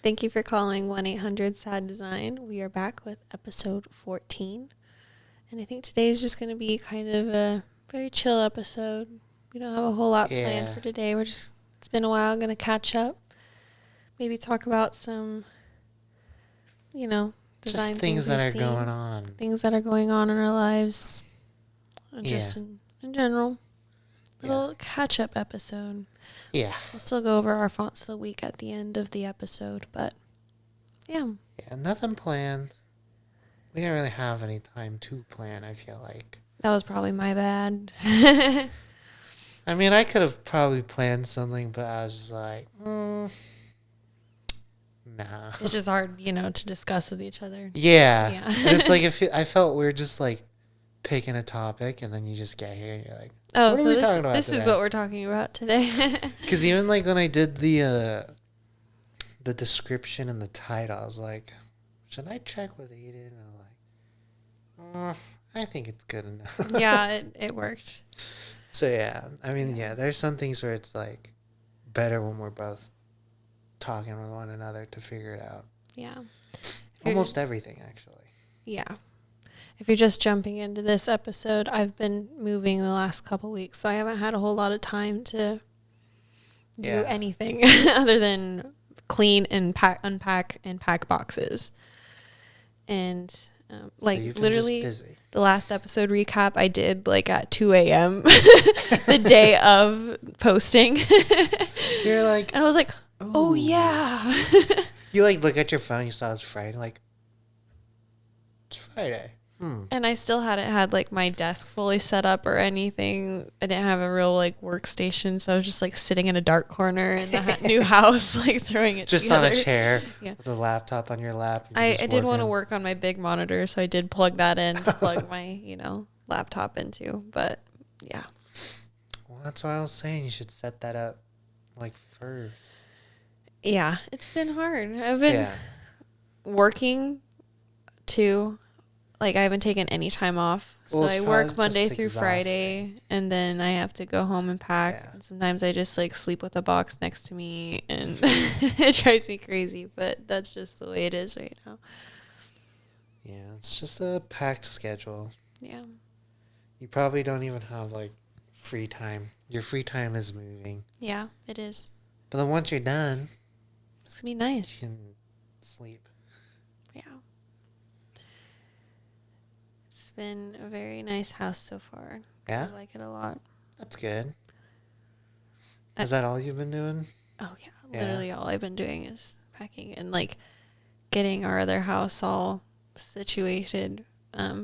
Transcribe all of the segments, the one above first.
Thank you for calling 1-800-SAD-DESIGN. We are back with episode 14. And I think today is just going to be kind of a very chill episode. We don't have a whole lot planned for today. It's been a while. Going to catch up. Maybe talk about some, design just things that are going on. Things that are going on in our lives. Just in general. Little catch-up episode. Yeah. We'll still go over our fonts of the week at the end of the episode, but yeah. Yeah, nothing planned. We didn't really have any time to plan, I feel like. That was probably my bad. I mean, I could have probably planned something, but I was just like, nah. It's just hard, to discuss with each other. Yeah. And it's like, I felt we're just like picking a topic, and then you just get here and you're like, oh, so this is what we're talking about today. Because even like when I did the description and the title, I was like, should I check with Ayden? And I'm like, I think it's good enough. Yeah, it worked. So yeah, I mean, there's some things where it's like better when we're both talking with one another to figure it out. Yeah. Almost everything, actually. Yeah. If you're just jumping into this episode, I've been moving the last couple weeks, so I haven't had a whole lot of time to do anything other than clean and unpack and pack boxes. And So literally the last episode recap I did at 2 a.m. the day of posting. You're like, and I was like, oh yeah. You look at your phone, you saw it's Friday, it's Friday. And I still hadn't had my desk fully set up or anything. I didn't have a real workstation, so I was just sitting in a dark corner in the new house, throwing it just together. On a chair with a laptop on your lap. I did want to work on my big monitor, so I did plug that in to plug my laptop into. But yeah. Well, that's what I was saying. You should set that up first. Yeah, it's been hard. I've been working too. I haven't taken any time off. So I work Monday through Friday, and then I have to go home and pack. Yeah. And sometimes I just sleep with a box next to me, and it drives me crazy, but that's just the way it is right now. Yeah, it's just a packed schedule. Yeah. You probably don't even have free time. Your free time is moving. Yeah, it is. But then once you're done, it's going to be nice. You can sleep. Yeah. It's been a very nice house so far. Yeah? I like it a lot. That's good. Is that all you've been doing? Oh, yeah. Literally all I've been doing is packing and, getting our other house all situated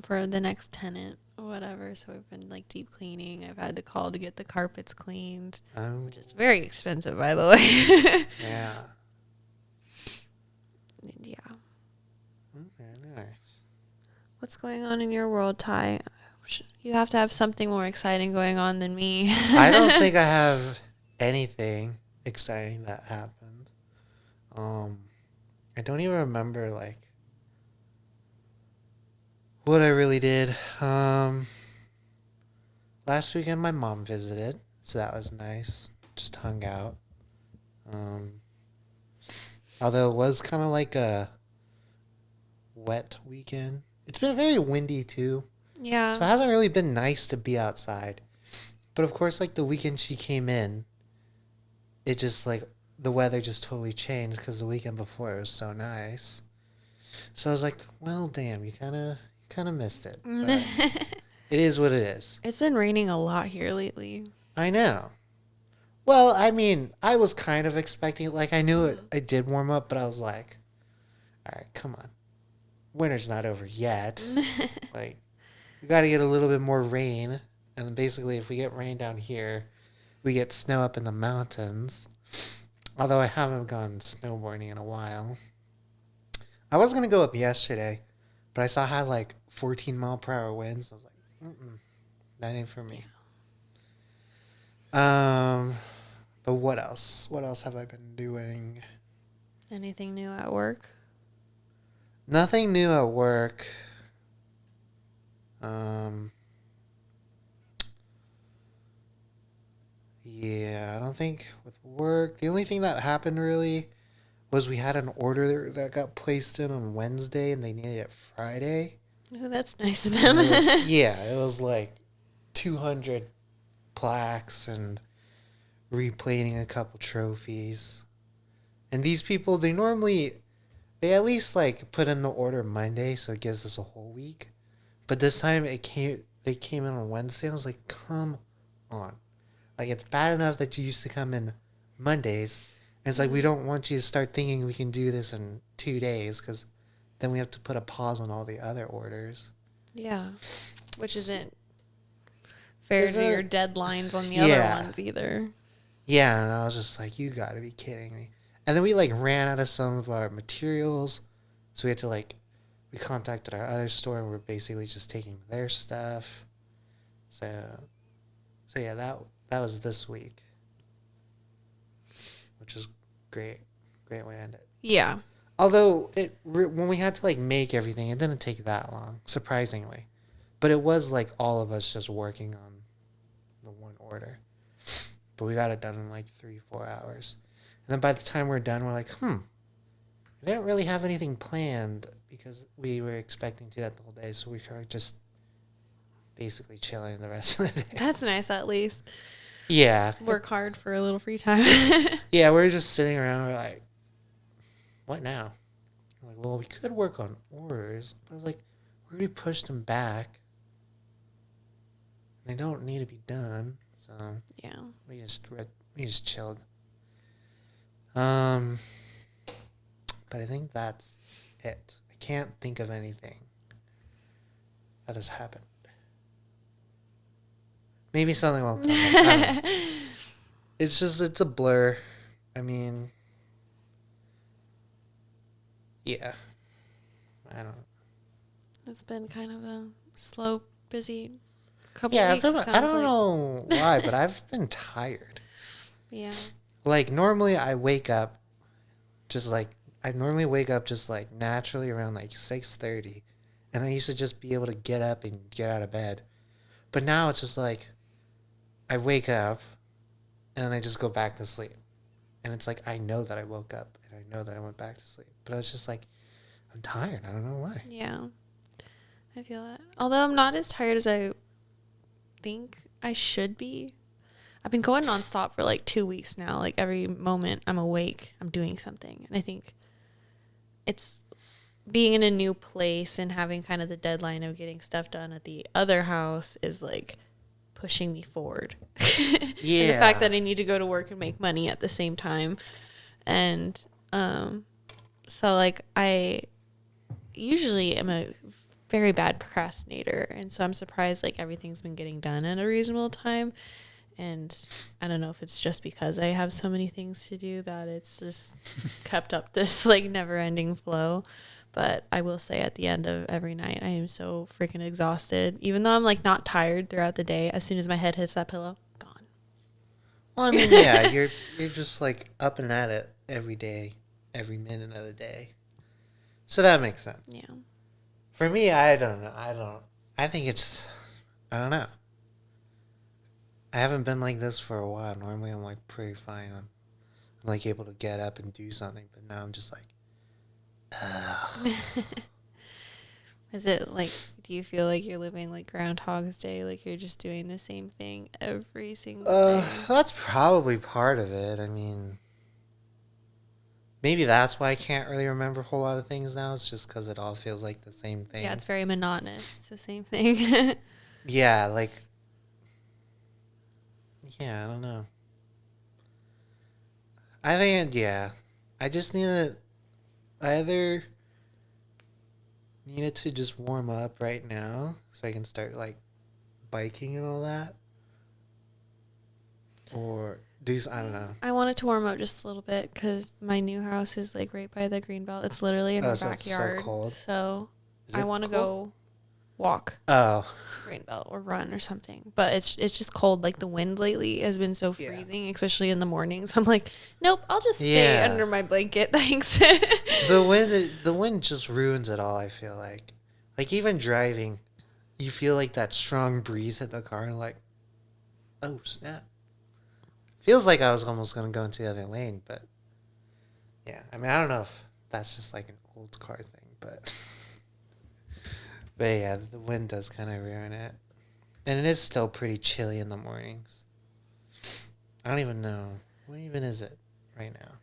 for the next tenant or whatever. So we've been, deep cleaning. I've had to call to get the carpets cleaned, which is very expensive, by the way. Yeah. Yeah. Okay, nice. What's going on in your world, Ty? You have to have something more exciting going on than me. I don't think I have anything exciting that happened. I don't even remember what I really did. Last weekend my mom visited, so that was nice. Just hung out. Although it was kind of a wet weekend. It's been very windy too. Yeah. So it hasn't really been nice to be outside. But of course, the weekend she came in, it just the weather just totally changed because the weekend before it was so nice. So I was like, well, damn, you kind of missed it. But it is what it is. It's been raining a lot here lately. I know. Well, I mean, I was kind of expecting it. I knew it did warm up, but I was like, all right, come on. Winter's not over yet. We got to get a little bit more rain. And then basically, if we get rain down here, we get snow up in the mountains. Although I haven't gone snowboarding in a while. I was going to go up yesterday, but I saw I had 14-mile-per-hour winds. I was like, that ain't for me. But what else? What else have I been doing? Anything new at work? Nothing new at work. Yeah, I don't think with work. The only thing that happened really was we had an order that got placed in on Wednesday and they needed it Friday. Oh, that's nice of them. It was like 200 plaques and replating a couple trophies. And these people, they at least like put in the order Monday, so it gives us a whole week. But this time they came in on Wednesday. I was like, come on. Like, it's bad enough that you used to come in Mondays. And it's like, we don't want you to start thinking we can do this in 2 days, because then we have to put a pause on all the other orders. Yeah, which isn't fair to your deadlines on the other ones either. Yeah, and I was just like, you got to be kidding me. And then we like ran out of some of our materials, so we had to we contacted our other store and we're basically just taking their stuff. So yeah, that was this week, which is great way to end it. Yeah. Although when we had to like make everything, it didn't take that long, surprisingly, but it was like all of us just working on the one order, but we got it done in like 3-4 hours. And then by the time we're done, we're like, we didn't really have anything planned because we were expecting to do that the whole day. So we were just basically chilling the rest of the day. That's nice, at least. Yeah. Work hard for a little free time. Yeah, we're just sitting around. We're like, what now? We're like, well, we could work on orders. But I was like, we already pushed them back. They don't need to be done. So yeah, we just chilled. But I think that's it. I can't think of anything that has happened. Maybe something will come up. It's a blur. I mean, yeah. I don't know. It's been kind of a slow, busy couple weeks. I don't know why, but I've been tired. Yeah. Like, normally I wake up just like naturally around like 6:30, and I used to just be able to get up and get out of bed. But now it's just like I wake up and then I just go back to sleep. And it's like I know that I woke up and I know that I went back to sleep. But I was just like, I'm tired. I don't know why. Yeah. I feel that. Although I'm not as tired as I think I should be. I've been going nonstop for like 2 weeks now. Like every moment I'm awake, I'm doing something. And I think it's being in a new place and having kind of the deadline of getting stuff done at the other house is like pushing me forward. Yeah. And the fact that I need to go to work and make money at the same time. And so like I usually am a very bad procrastinator. And so I'm surprised like everything's been getting done in a reasonable time. And I don't know if it's just because I have so many things to do that it's just kept up this like never ending flow. But I will say at the end of every night, I am so freaking exhausted. Even though I'm like not tired throughout the day, as soon as my head hits that pillow, gone. Well, I mean, yeah, you're just like up and at it every day, every minute of the day. So that makes sense. Yeah. For me, I don't know. I think I don't know. I haven't been like this for a while. Normally, I'm like pretty fine. I'm like able to get up and do something, but now I'm just like, ugh. Is it like, do you feel like you're living like Groundhog's Day? Like you're just doing the same thing every single day? That's probably part of it. I mean, maybe that's why I can't really remember a whole lot of things now. It's just because it all feels like the same thing. Yeah, it's very monotonous. It's the same thing. Yeah, like, yeah, I don't know. I think, yeah. I just I either needed to just warm up right now so I can start, like, biking and all that. Or I don't know. I wanted to warm up just a little bit because my new house is, like, right by the greenbelt. It's literally in my backyard. It's so cold. So I want to go walk. Oh. Greenbelt or run or something. But it's just cold. Like the wind lately has been so freezing, especially in the mornings. I'm like, nope, I'll just stay under my blanket. Thanks. The wind just ruins it all, I feel like. Like even driving, you feel like that strong breeze hit the car and like, oh snap. Feels like I was almost gonna go into the other lane, but Yeah, I mean, I don't know if that's just like an old car thing, but yeah, the wind does kind of ruin it. And it is still pretty chilly in the mornings. I don't even know. What even is it right now?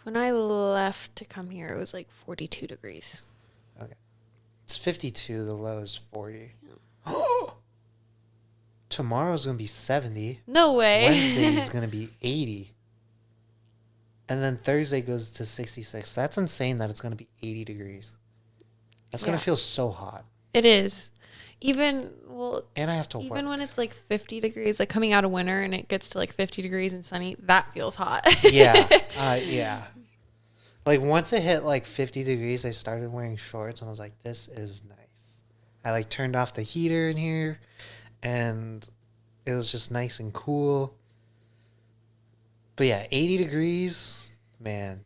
When I left to come here, it was like 42 degrees. Okay. It's 52. The low is 40. Yeah. Tomorrow's going to be 70. No way. Wednesday is going to be 80. And then Thursday goes to 66. That's insane that it's going to be 80 degrees. That's going to feel so hot. It is. And I have to work. Even when it's like 50 degrees, like coming out of winter and it gets to like 50 degrees and sunny, that feels hot. Yeah. Like once it hit like 50 degrees, I started wearing shorts and I was like, this is nice. I like turned off the heater in here and it was just nice and cool. But yeah, 80 degrees, man.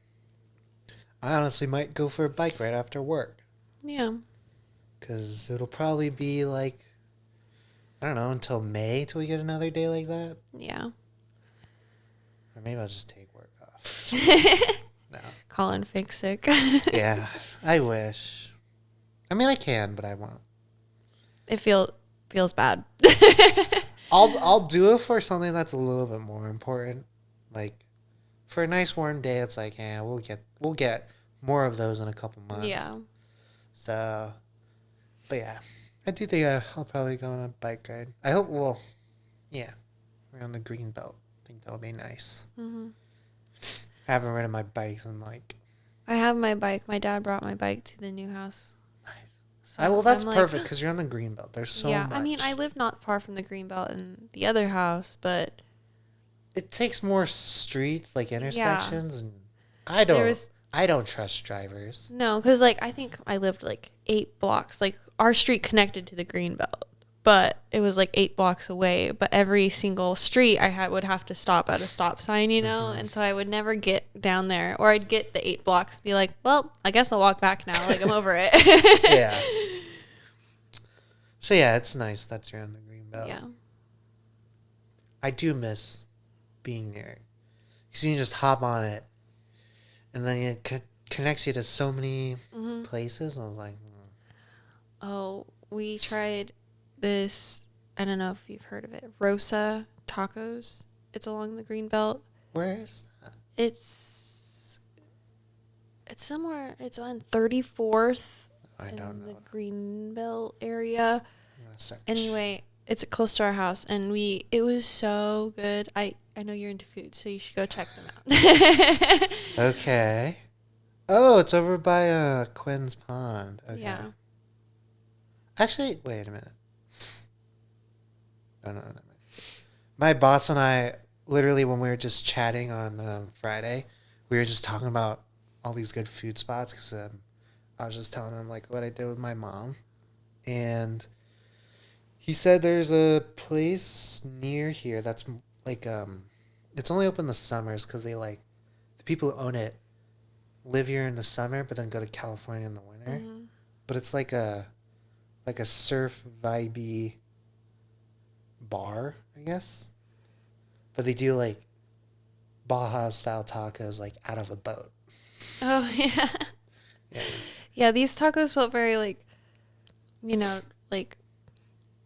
I honestly might go for a bike ride after work. Yeah. Because it'll probably be like, I don't know, until May till we get another day like that. Yeah. Or maybe I'll just take work off. No. Call in fake sick. Yeah, I wish. I mean, I can, but I won't. It feels bad. I'll do it for something that's a little bit more important. Like, for a nice warm day, it's like, yeah, we'll get more of those in a couple months. Yeah. So, but yeah, I do think I'll probably go on a bike ride. I hope, around the green belt. I think that'll be nice. Mm-hmm. I haven't ridden my bikes in like... I have my bike. My dad brought my bike to the new house. Nice. So that's perfect because you're on the green belt. There's so much. Yeah, I mean, I live not far from the green belt in the other house, but... It takes more streets, like intersections, and I don't trust drivers. No, because like I think I lived like 8 blocks. Like our street connected to the green belt, but it was like 8 blocks away. But every single street I would have to stop at a stop sign, you know, and so I would never get down there, or I'd get the 8 blocks, and be like, well, I guess I'll walk back now. Like I'm over it. Yeah. So yeah, it's nice that you're on the green belt. Yeah. I do miss being near it because you can just hop on it and then it connects you to so many places. And I was like, oh, we tried this, I don't know if you've heard of it, Rosa Tacos. It's along the green belt. Where is that? It's somewhere, it's on 34th I don't know. The green belt area. I'm gonna search. Anyway, it's close to our house and it was so good. I know you're into food, so you should go check them out. Okay. Oh, it's over by Quinn's Pond. Okay. Yeah. Actually, wait a minute. No. My boss and I, literally, when we were just chatting on Friday, we were just talking about all these good food spots because I was just telling him like what I did with my mom, and he said there's a place near here that's like it's only open the summers because they like the people who own it live here in the summer but then go to California in the winter. Mm-hmm. But it's like a surf vibey bar, I guess. But they do like Baja style tacos like out of a boat. Oh yeah. Yeah, these tacos felt very like, you know, like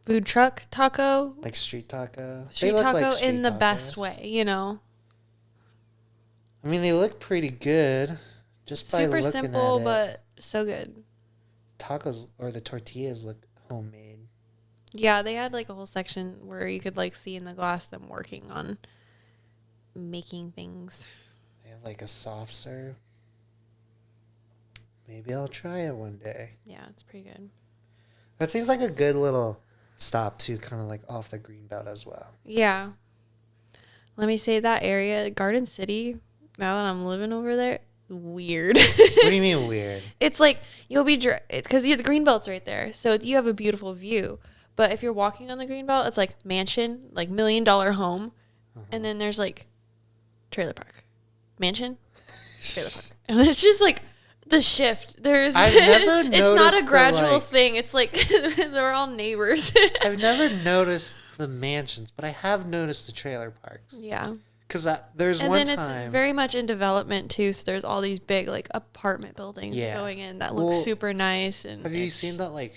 food truck taco. Like street taco. Street taco like street in the tacos. best way, you know. I mean, they look pretty good. Just by super looking simple, at it. but so good. Tacos or the tortillas look homemade. Yeah, they had like a whole section where you could like see in the glass them working on making things. They have like a soft serve. Maybe I'll try it one day. Yeah, it's pretty good. That seems like a good little stop too, kind of like off the green belt as well. Yeah. Let me say that area, Garden City, now that I'm living over there, weird. What do you mean weird? It's like you'll be it's because the green belt's right there, so you have a beautiful view. But if you're walking on the green belt, it's like mansion, like $1 million home, and then there's like trailer park, mansion, trailer park, and it's just like the shift. There's I've never noticed it's not a gradual thing. It's like they're all neighbors. I've never noticed the mansions, but I have noticed the trailer parks. Yeah. Because there's and one then time. it's very much in development too. So there's all these big like apartment buildings going in that look super nice. And have you seen that like?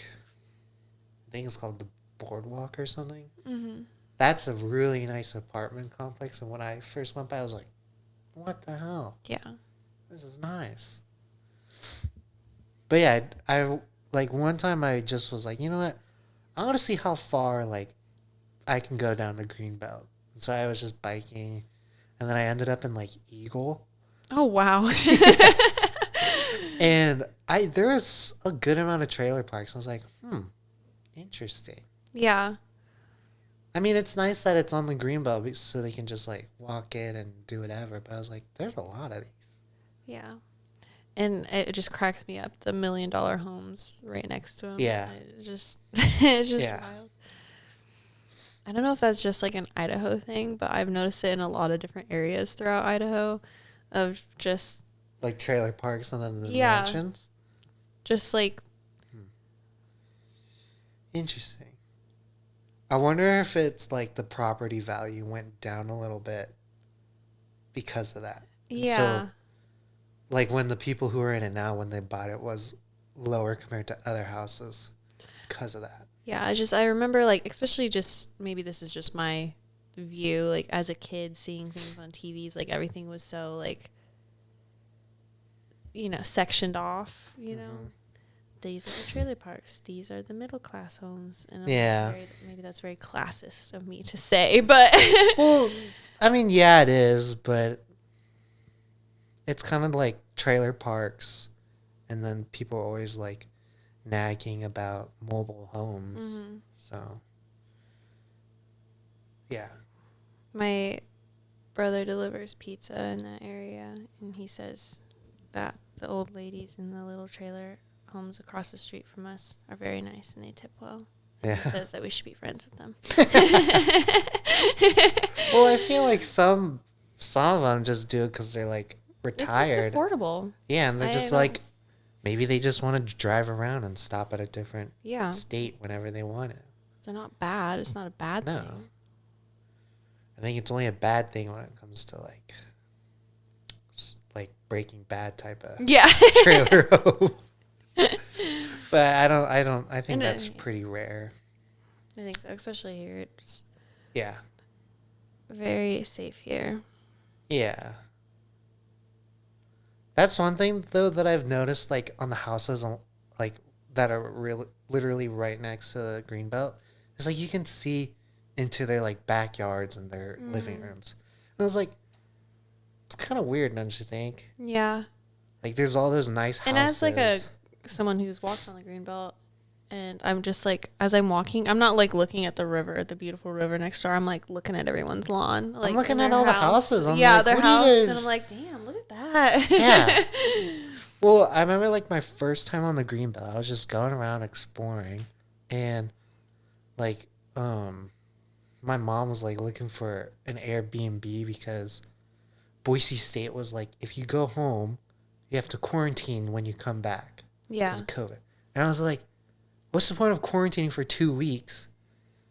I think it's called the Boardwalk or something. Mm-hmm. That's a really nice apartment complex. And when I first went by, I was like, "What the hell? Yeah, This is nice." But yeah, I like one time I just was like, you know what? I want to see how far like I can go down the Greenbelt. So I was just biking, and then I ended up in like Eagle. Oh wow! And there was a good amount of trailer parks. I was like, interesting. Yeah. I mean, it's nice that it's on the Greenbelt so they can just like walk in and do whatever. But I was like, there's a lot of these. Yeah. And it just cracks me up. The $1 million homes right next to them. Yeah. It's just wild. I don't know if that's just like an Idaho thing, but I've noticed it in a lot of different areas throughout Idaho of just like trailer parks and then the mansions. Just like interesting. I wonder if it's like the property value went down a little bit because of that. Yeah. So like when the people who are in it now, when they bought it, was lower compared to other houses because of that. Yeah, I remember like, especially just, maybe this is just my view, like as a kid seeing things on TVs, like everything was so like, sectioned off, know. These are the trailer parks. These are the middle class homes. And maybe that's very classist of me to say, but well, I mean, yeah, it is, but it's kind of like trailer parks, and then people are always like nagging about mobile homes. Mm-hmm. So, yeah. My brother delivers pizza in that area, and he says that the old ladies in the little trailer homes across the street from us are very nice and they tip well. Yeah. He says that we should be friends with them. Well, I feel like some of them just do it because they're like retired. It's affordable. Yeah, and they're just like, maybe they just want to drive around and stop at a different state whenever they want it. They're not bad. It's not a bad thing. I think it's only a bad thing when it comes to like Breaking Bad type of trailer home. But I think that's pretty rare. I think so, especially here. It's very safe here. Yeah. That's one thing though that I've noticed, like on the houses like that are literally right next to the Greenbelt, is like you can see into their like backyards and their living rooms. And I was like, it's kind of weird, don't you think? Yeah. Like there's all those nice houses. And as like someone who's walked on the Greenbelt, and I'm just like, as I'm walking, I'm not like looking at the river, the beautiful river next door. I'm like looking at everyone's lawn. Like I'm looking at all the houses. I'm like, their house, and I'm like, damn, look at that. Yeah. Well, I remember like my first time on the Greenbelt, I was just going around exploring, and like my mom was like looking for an Airbnb because Boise State was like, if you go home, you have to quarantine when you come back. Yeah. Because of COVID. And I was like, what's the point of quarantining for 2 weeks?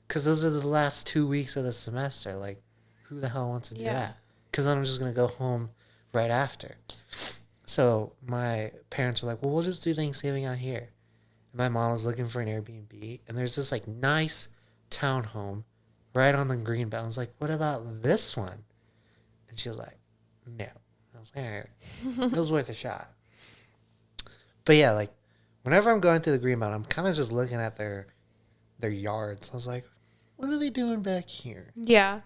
Because those are the last 2 weeks of the semester. Like, who the hell wants to do that? Because then I'm just going to go home right after. So my parents were like, well, we'll just do Thanksgiving out here. And my mom was looking for an Airbnb. And there's this like nice townhome right on the Greenbelt. I was like, what about this one? And she was like, no. I was like, all right. It was worth a shot. But yeah, like, whenever I'm going through the Greenbelt, I'm kind of just looking at their yards. I was like, what are they doing back here? Yeah.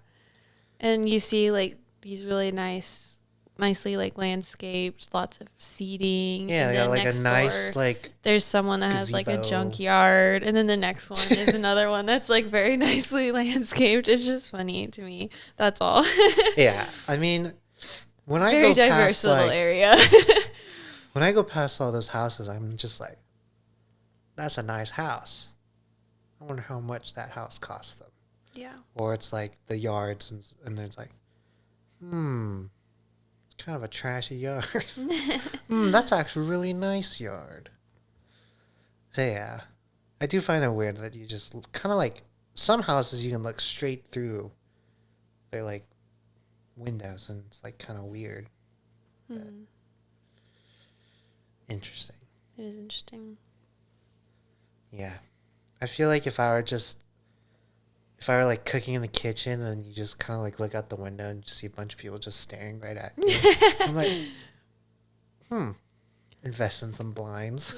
And you see, like, these really nicely, like, landscaped, lots of seating. Yeah, they got, like, a nice, like, there's someone that has, like, a junkyard. And then the next one is another one that's, like, very nicely landscaped. It's just funny to me. That's all. Yeah. I mean, when I very go diverse past, little like, area. when I go past all those houses, I'm just like, that's a nice house. I wonder how much that house cost them. Yeah. Or it's like the yards, and there's like, it's kind of a trashy yard. That's actually a really nice yard. So yeah, I do find it weird that you just kind of like, some houses you can look straight through. They're like windows, and it's like kind of weird. Interesting. It is interesting. Yeah. I feel like if I were like cooking in the kitchen and you just kind of like look out the window and you see a bunch of people just staring right at you, I'm like, invest in some blinds.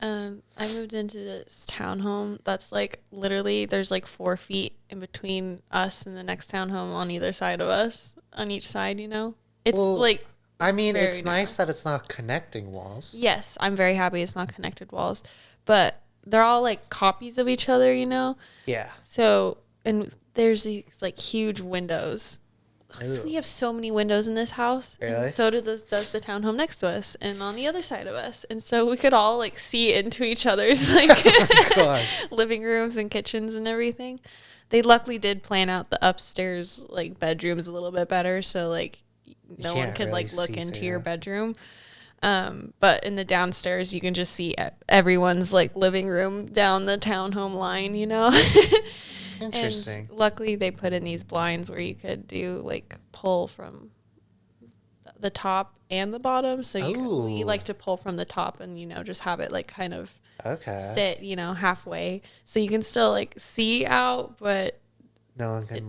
Yeah. I moved into this townhome that's like literally there's like 4 feet in between us and the next townhome on either side of us, on each side, you know? It's like, I mean, it's nice that it's not connecting walls. Yes, I'm very happy it's not connected walls, but they're all like copies of each other, you know? Yeah. So, and there's these like huge windows. So we have so many windows in this house. Really? And so does the townhome next to us and on the other side of us. And so we could all like see into each other's like living rooms and kitchens and everything. They luckily did plan out the upstairs like bedrooms a little bit better. So like no one could like look into your bedroom. But in the downstairs, you can just see everyone's like living room down the townhome line, you know? Interesting. And luckily they put in these blinds where you could do like pull from the top and the bottom. So we like to pull from the top and, you know, just have it like kind of sit, you know, halfway. So you can still like see out, but no one can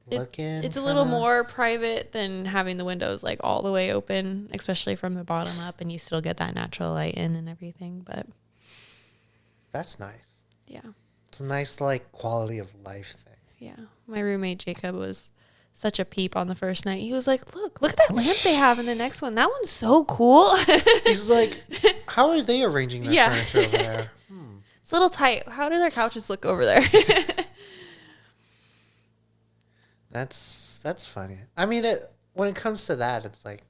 look in. It's a little more private than having the windows like all the way open, especially from the bottom up, and you still get that natural light in and everything. But that's nice. Yeah. It's a nice like quality of life thing. Yeah. My roommate Jacob was such a peep on the first night. He was like, look at that lamp they have in the next one. That one's so cool. He's like, how are they arranging their furniture over there? It's a little tight. How do their couches look over there? That's funny. I mean, when it comes to that, it's like,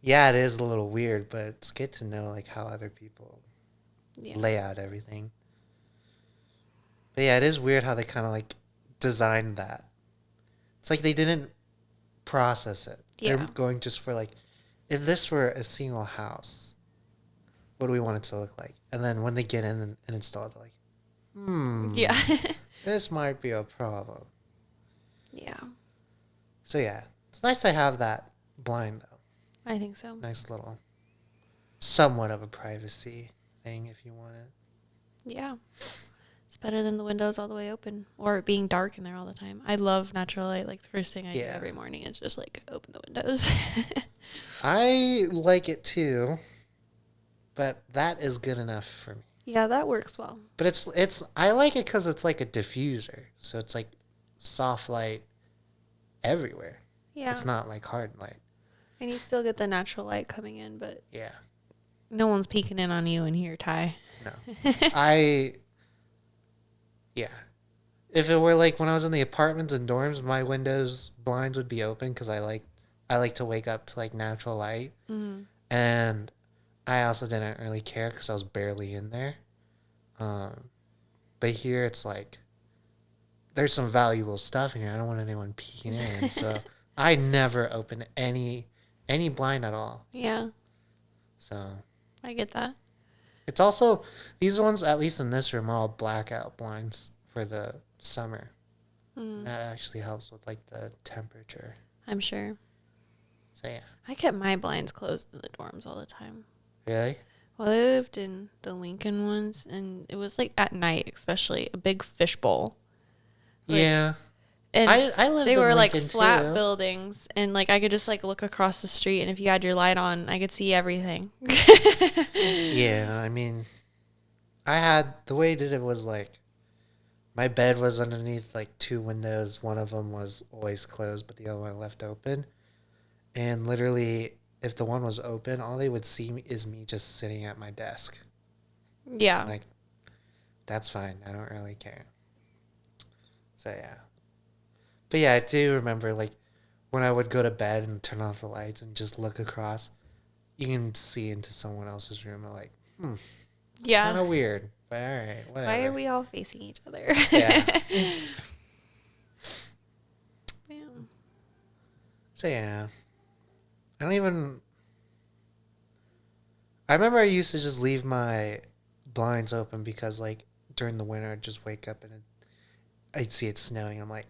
yeah, it is a little weird, but it's good to know like how other people lay out everything. But yeah, it is weird how they kind of like designed that. It's like they didn't process it. Yeah. They're going just for like, if this were a single house, what do we want it to look like? And then when they get in and install it, they're like, yeah, this might be a problem. Yeah. So yeah, it's nice to have that blind though. I think so. Nice little, somewhat of a privacy thing if you want it. Yeah. It's better than the windows all the way open or it being dark in there all the time. I love natural light. Like the first thing I do every morning is just like open the windows. I like it too, but that is good enough for me. Yeah, that works well. But it's I like it because it's like a diffuser, so it's like soft light everywhere. Yeah, it's not like hard light. And you still get the natural light coming in, but yeah, no one's peeking in on you in here, Ty. No, yeah. If it were like when I was in the apartments and dorms, my windows blinds would be open because I like to wake up to like natural light, and I also didn't really care because I was barely in there. But here it's like there's some valuable stuff in here. I don't want anyone peeking in, so I never open any blind at all. Yeah. So I get that. It's also these ones, at least in this room, are all blackout blinds for the summer. That actually helps with like the temperature. I'm sure. So yeah. I kept my blinds closed in the dorms all the time. Really? Well, I lived in the Lincoln ones, and it was like at night, especially a big fishbowl. Like, yeah. And I lived they were like flat buildings, and like I could just like look across the street, and if you had your light on, I could see everything. Yeah, I mean, the way I did it was like, my bed was underneath like 2 windows. One of them was always closed, but the other one I left open. And literally, if the one was open, all they would see is me just sitting at my desk. Yeah. Like, that's fine. I don't really care. So, yeah. But, yeah, I do remember, like, when I would go to bed and turn off the lights and just look across, you can see into someone else's room. And like, yeah. Kind of weird. But, all right, whatever. Why are we all facing each other? Yeah. Yeah. So, yeah. I remember I used to just leave my blinds open because, like, during the winter, I'd just wake up and I'd see it snowing. I'm like,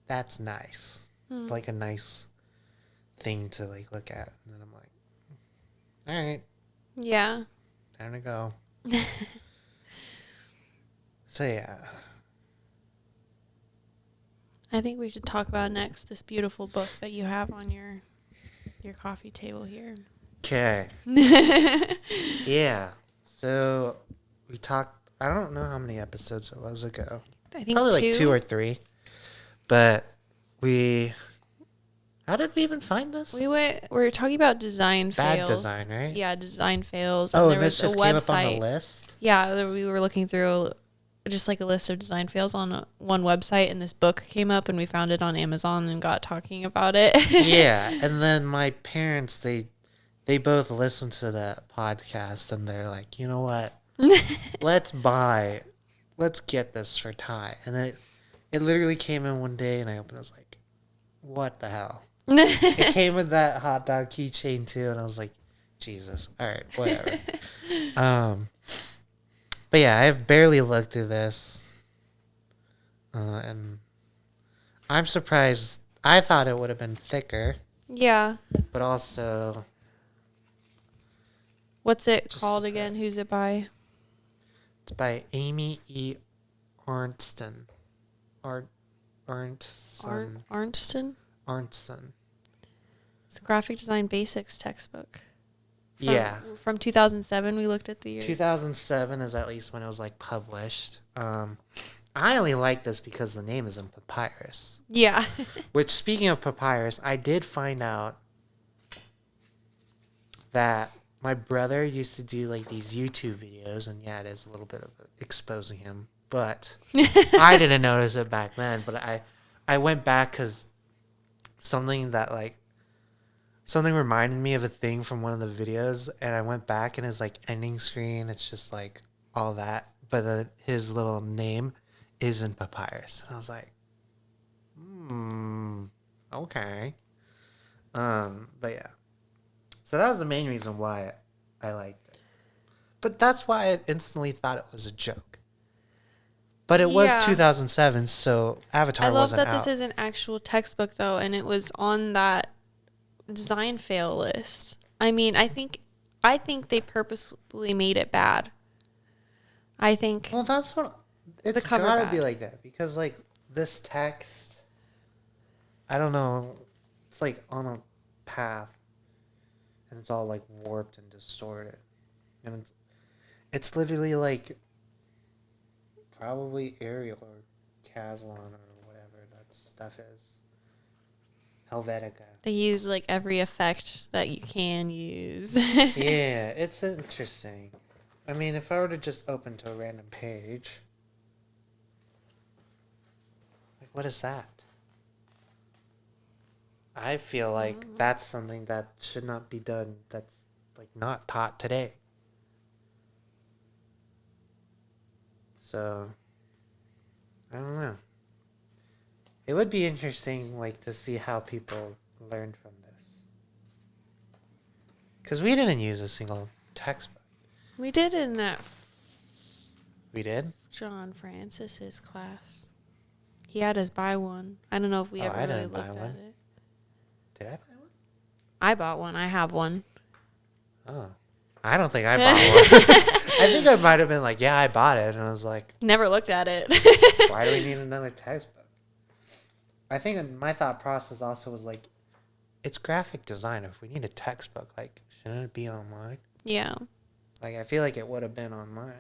that's nice. It's like a nice thing to like look at. And then I'm like, all right. Yeah. Time to go. So yeah. I think we should talk about next this beautiful book that you have on your coffee table here. Okay. Yeah. So we talked, I don't know how many episodes it was ago. I think probably like 2 or 3. But how did we even find this? We were talking about design fails. Bad design, right? Yeah, design fails. And there this was just a came website. up on the list? Yeah, we were looking through just like a list of design fails on one website, and this book came up, and we found it on Amazon and got talking about it. Yeah, and then my parents, they both listened to that podcast, and they're like, you know what? let's get this for Ty. And it literally came in one day, and I opened it, I was like, what the hell? It came with that hot dog keychain too, and I was like, Jesus, all right, whatever. But yeah, I've barely looked through this, and I'm surprised. I thought it would have been thicker. Yeah. But also, what's it called again? Who's it by? It's by Amy E. Arntzen. Arntzen. Arntzen? It's a graphic design basics textbook. From 2007, we looked at the year. 2007 is at least when it was like published. I only like this because the name is in papyrus. Yeah. Which, speaking of papyrus, I did find out that my brother used to do like these YouTube videos, and yeah, it is a little bit of exposing him, but I didn't notice it back then. But I went back because something reminded me of a thing from one of the videos, and I went back, and his like ending screen, it's just like all that, but his little name is in papyrus. And I was like, okay. But yeah. So that was the main reason why I liked it. But that's why I instantly thought it was a joke. But it was 2007, so Avatar wasn't out. I love that this is an actual textbook, though, and it was on that design fail list. I mean, I think they purposely made it bad. I think. Well, that's what it's gotta be like that, because like this text, I don't know, it's like on a path, and it's all like warped and distorted, and it's literally like probably Arial or Caslon or whatever that stuff is. Helvetica. They use like every effect that you can use. Yeah, it's interesting. I mean, if I were to just open to a random page, like, what is that? I feel like that's something that should not be done. That's like not taught today. So, I don't know. It would be interesting, like, to see how people learned from this. Because we didn't use a single textbook. We did in that. We did? John Francis's class. He had us buy one. I don't know if we ever really looked at it. Did I buy one? I bought one. I have one. Oh. I don't think I bought one. I think I might have been like, yeah, I bought it. And I was like... Never looked at it. Why do we need another textbook? I think my thought process also was like, it's graphic design. If we need a textbook, like, shouldn't it be online? Yeah. Like, I feel like it would have been online.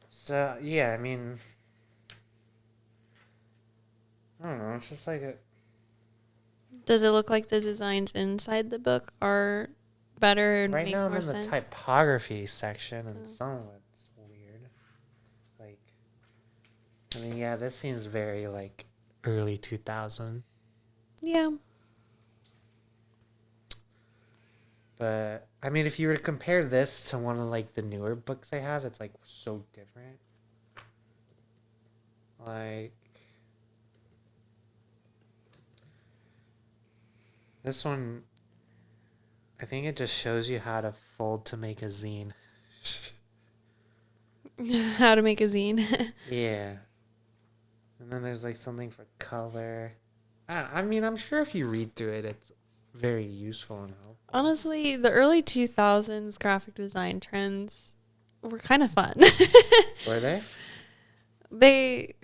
So, yeah, I mean... I don't know. It's just like a... Does it look like the designs inside the book are better and make more sense? Right now I'm in the typography section, and some of it's weird. Like, I mean, yeah, this seems very, like, early 2000. Yeah. But, I mean, if you were to compare this to one of, like, the newer books I have, it's, like, so different. Like... This one, I think it just shows you how to fold to make a zine. How to make a zine. Yeah. And And then there's like something for color. I mean, I'm sure if you read through it, it's very useful and helpful. Honestly, the early 2000s graphic design trends were kind of fun. Were they?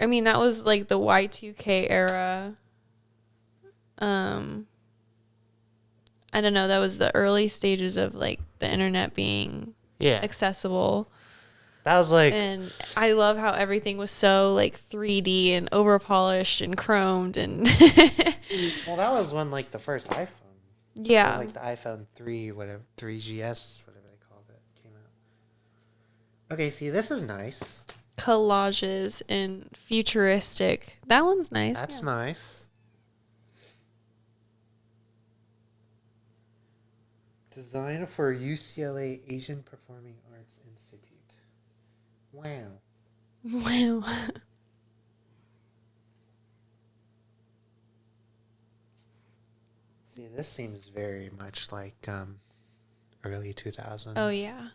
I mean, that was like the Y2K era. I don't know, that was the early stages of like the internet being accessible. That was like, and I love how everything was so like 3D and over polished and chromed and well, that was when like the first iPhone. Yeah. Or, like the iPhone 3, whatever, 3GS, whatever they called it, came out. Okay, see, this is nice. Collages and futuristic. That one's nice. That's nice. Design for UCLA Asian Performing Arts Institute. Wow. Wow. See, this seems very much like early 2000s. Oh, yeah.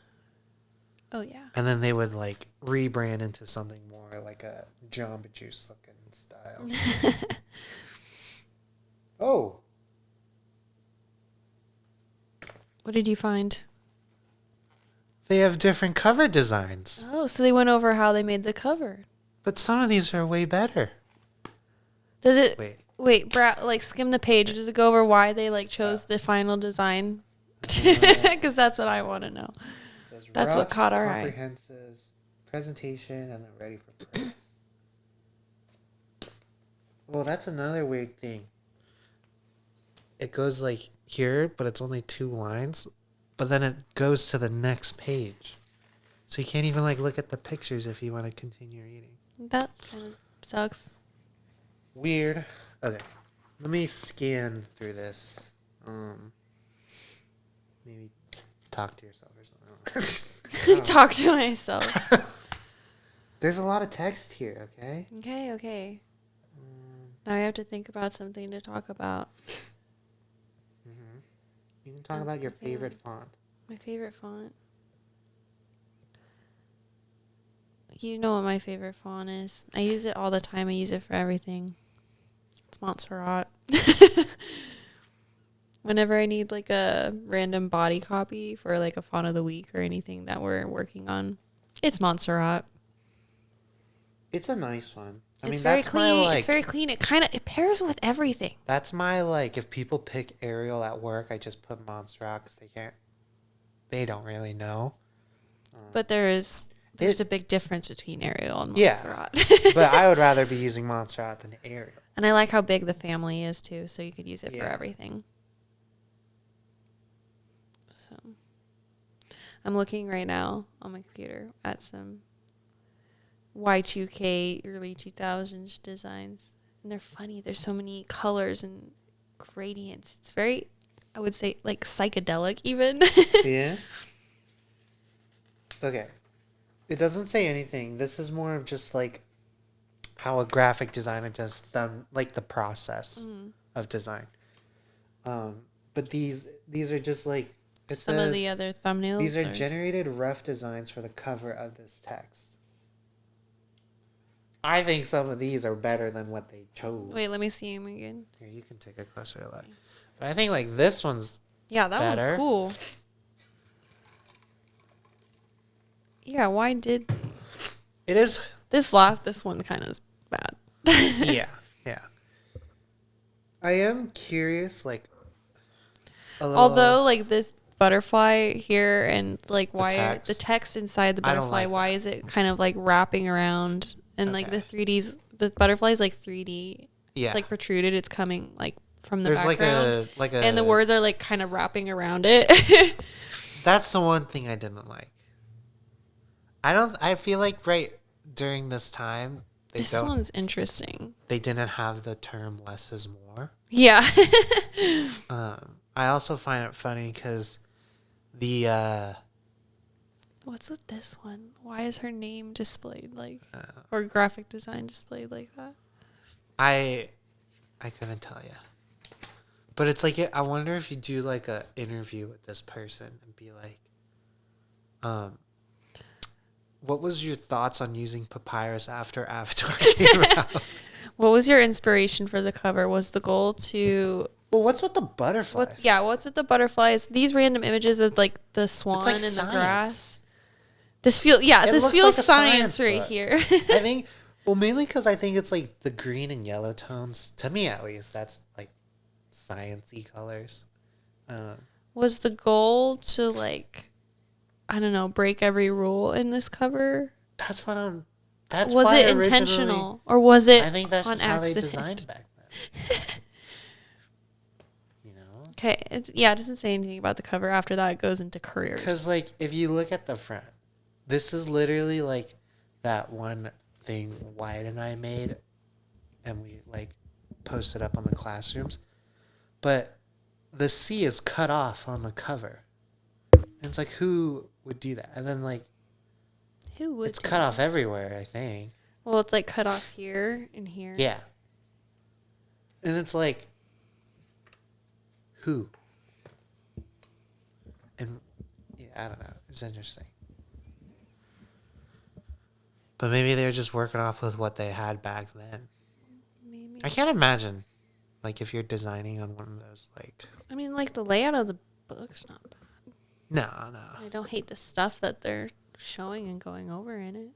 Oh, yeah. And then they would like rebrand into something more like a Jamba Juice looking style. Oh. What did you find? They have different cover designs. Oh, so they went over how they made the cover. But some of these are way better. Does it... Wait, like skim the page. Does it go over why they like chose the final design? Because that's what I want to know. That's what caught our eye. Comprehensive presentation and then ready for press. Well, that's another weird thing. It goes like here, but it's only 2 lines. But then it goes to the next page. So you can't even like look at the pictures if you want to continue reading. That kind of sucks. Weird. Okay. Let me scan through this. Maybe talk to yourself or something. Talk to myself. There's a lot of text here, okay? Okay. Now I have to think about something to talk about. Mm-hmm. You can talk about your favorite font. My favorite font? You know what my favorite font is. I use it all the time. I use it for everything. It's Montserrat. Whenever I need like a random body copy for like a font of the week or anything that we're working on, it's Montserrat. It's a nice one. I mean, very that's clean. my, like, it's very clean. It pairs with everything. That's my, like, if people pick Arial at work, I just put Montserrat because they don't really know. But there's a big difference between Arial and Montserrat. Yeah, but I would rather be using Montserrat than Arial. And I like how big the family is too, so you could use it for everything. So I'm looking right now on my computer at some Y2K early 2000s designs, and they're funny. There's so many colors and gradients. It's very, I would say, like psychedelic even. Yeah. Okay. It doesn't say anything. This is more of just like how a graphic designer does like the process of design. But these are just like some of the other thumbnails. These are generated rough designs for the cover of this text. I think some of these are better than what they chose. Wait, let me see them again. Here, you can take a closer look. But I think like this one's that better. One's cool. Yeah, why did it is this one kind of is bad. Yeah. I am curious, like, although like this butterfly here and like why the text inside the butterfly, why is it kind of like wrapping around and like the butterfly is like 3D. Yeah. It's like protruded. It's coming like from the There's background. like a and the words are like kind of wrapping around it. That's the one thing I didn't like. I feel like right during this time this one's interesting. They didn't have the term less is more. Yeah. I also find it funny because the what's with this one? Why is her name displayed like or graphic design displayed like that? I couldn't tell you. But it's like I wonder if you do like a interview with this person and be like, what was your thoughts on using Papyrus after Avatar came out? What was your inspiration for the cover? Was the goal to... Well, what's with the butterflies? What's with the butterflies? These random images of like the swan like and science. The grass. This feels like science right book. here. I think, well, mainly because I think it's like the green and yellow tones. To me, at least, that's like science-y colors. Was the goal to like, I don't know, break every rule in this cover? That's what I'm. That's was why it intentional or was it? I think that's just accident? How they designed back then. You know. Okay. It doesn't say anything about the cover. After that, it goes into careers. Because like, if you look at the front, this is literally like that one thing Wyatt and I made, and we like posted up on the classrooms, but the C is cut off on the cover. And it's like, who would do that? And then like, who would? It's cut off everywhere, I think. Well, it's like cut off here and here. Yeah. And it's like, who? And yeah, I don't know. It's interesting. But maybe they're just working off with what they had back then. Maybe. I can't imagine, like, if you're designing on one of those, like... I mean, like, the layout of the book's not bad. No. I don't hate the stuff that they're showing and going over in it.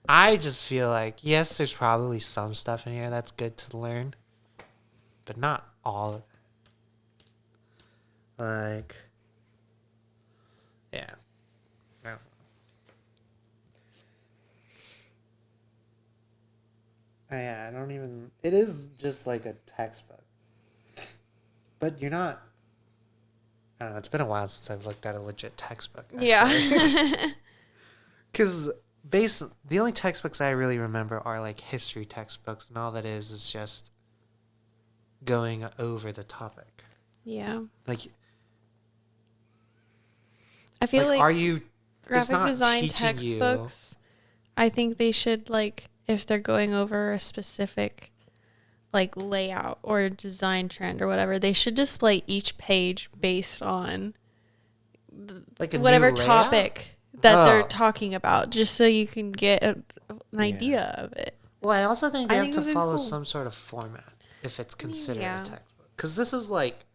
I just feel like, yes, there's probably some stuff in here that's good to learn, but not all of it. Like, yeah. Yeah, I don't even... It is just like a textbook. But you're not... I don't know, it's been a while since I've looked at a legit textbook. Actually. Yeah. Because the only textbooks I really remember are like history textbooks, and all that is just going over the topic. Yeah. Like... I feel like are you... graphic design textbooks, I think they should like... if they're going over a specific like layout or design trend or whatever, they should display each page based on like whatever topic that they're talking about, just so you can get an idea of it. Well, I also think they have to follow some sort of format if it's considered a textbook. Because this is like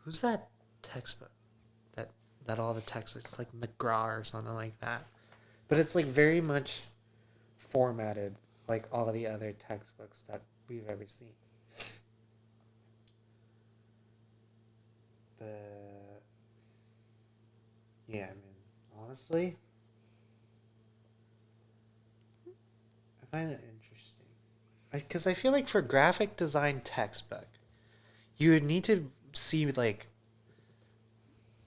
who's that textbook? That all the textbooks, like McGraw or something like that. But it's like very much formatted like all of the other textbooks that we've ever seen. But yeah, I mean, honestly, I find it interesting. Because I feel like for graphic design textbook, you would need to see like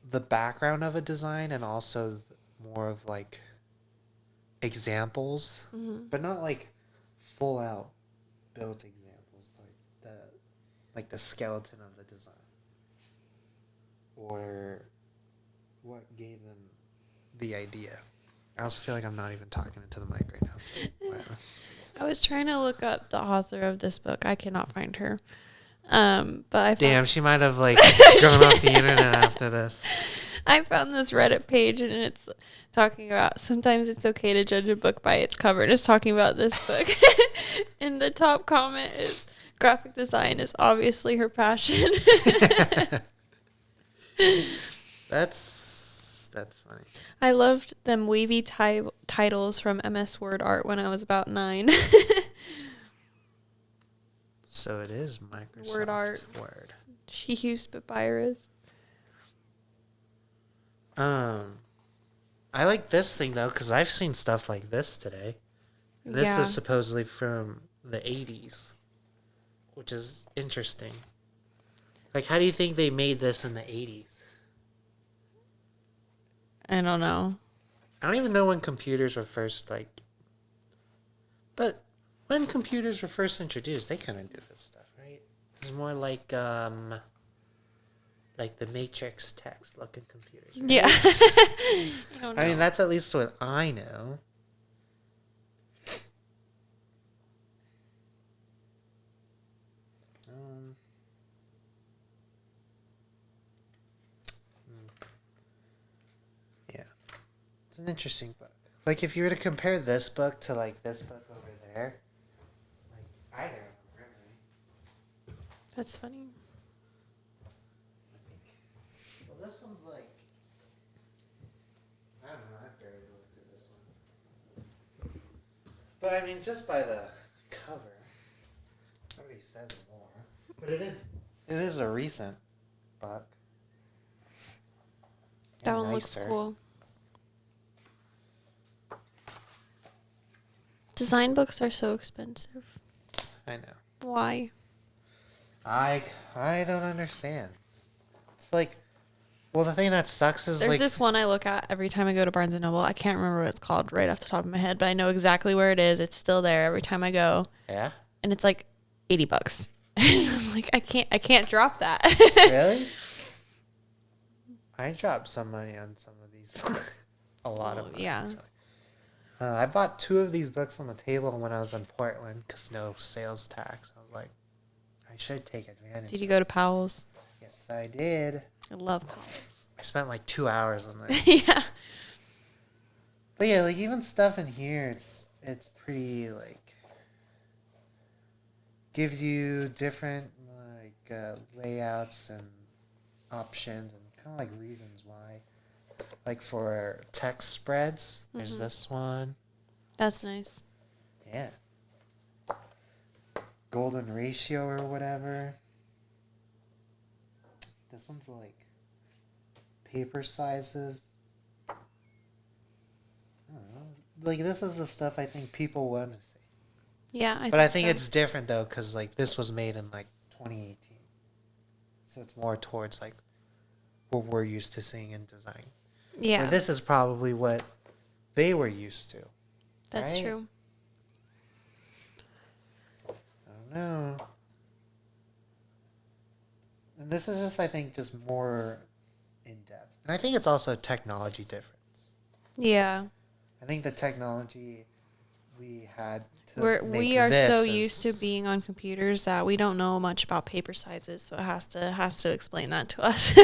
the background of a design and also more of like examples, but not like full out built examples, like the skeleton of the design or what gave them the idea. I also feel like I'm not even talking into the mic right now. I was trying to look up the author of this book. I cannot find her. But she might have like gone off the internet after this. I found this Reddit page and it's talking about sometimes it's okay to judge a book by its cover, and it's talking about this book. And the top comment is graphic design is obviously her passion. That's funny. I loved them wavy titles from MS Word art when I was about 9. So it is Microsoft Word art. Word. She used papyrus. I like this thing though because I've seen stuff like this today. This is supposedly from the 80s, which is interesting. Like, how do you think they made this in the 80s? I don't know. I don't even know when computers were first but when computers were first introduced, they couldn't do this stuff, right? It was more like the Matrix text looking computers. Right? Yeah. I mean, that's at least what I know. Yeah. It's an interesting book. Like, if you were to compare this book to, like, this book over there, like, either of them, really. That's funny. Well, this one's, like, I don't know, I barely looked at this one. But, I mean, just by the cover, it already says more. But it is a recent book. That one looks cool. Design books are so expensive. I know. Why? I don't understand. It's like, well, the thing that sucks is there's this one I look at every time I go to Barnes and Noble. I can't remember what it's called right off the top of my head, but I know exactly where it is. It's still there every time I go. Yeah. And it's like $80. And I'm like, I can't drop that. Really? I dropped some money on some of these. A lot of money. Yeah. Actually. I bought 2 of these books on the table when I was in Portland because no sales tax. I was like, I should take advantage. Did you go to Powell's? Yes, I did. I love Powell's. I spent like 2 hours on there. Yeah. But yeah, like even stuff in here, it's pretty like gives you different like layouts and options and kind of like reasons why. Like for text spreads, there's this one. That's nice. Yeah. Golden ratio or whatever. This one's like paper sizes. I don't know. Like this is the stuff I think people want to see. Yeah, I think it's different though, because like this was made in like 2018, so it's more towards like what we're used to seeing in design. Yeah. Where this is probably what they were used to. That's right? true. I don't know. And this is just, I think, just more in depth. And I think it's also a technology difference. Yeah. I think the technology we had we are so used to being on computers that we don't know much about paper sizes, so it has to explain that to us.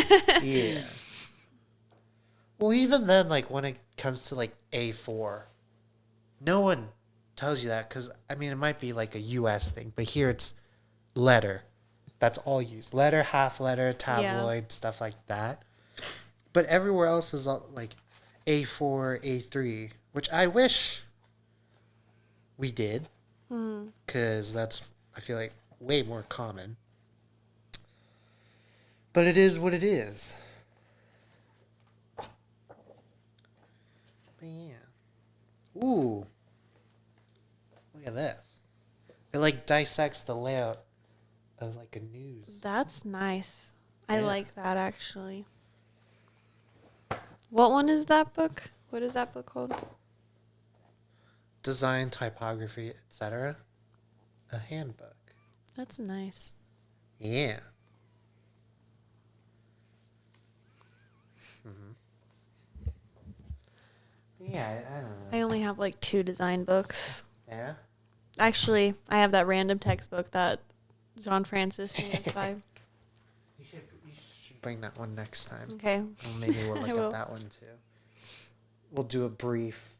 Yeah. Well, even then, like when it comes to like A4, no one tells you that because I mean it might be like a U.S. thing, but here it's letter. That's all used. Letter, half letter, tabloid, stuff like that. But everywhere else is all, like A4, A3, which I wish we did because that's, I feel like, way more common. But it is what it is. But yeah. Ooh. Look at this. It like dissects the layout of like a news. That's nice. Yeah. I like that actually. What one is that book? What is that book called? Design, typography, etc. A handbook. That's nice. Yeah. Mm-hmm. Yeah, I don't know. I only have like 2 design books. Yeah? Actually, I have that random textbook that John Francis made us buy. You should bring that one next time. Okay. Well, maybe we'll look at that one too. We'll do a brief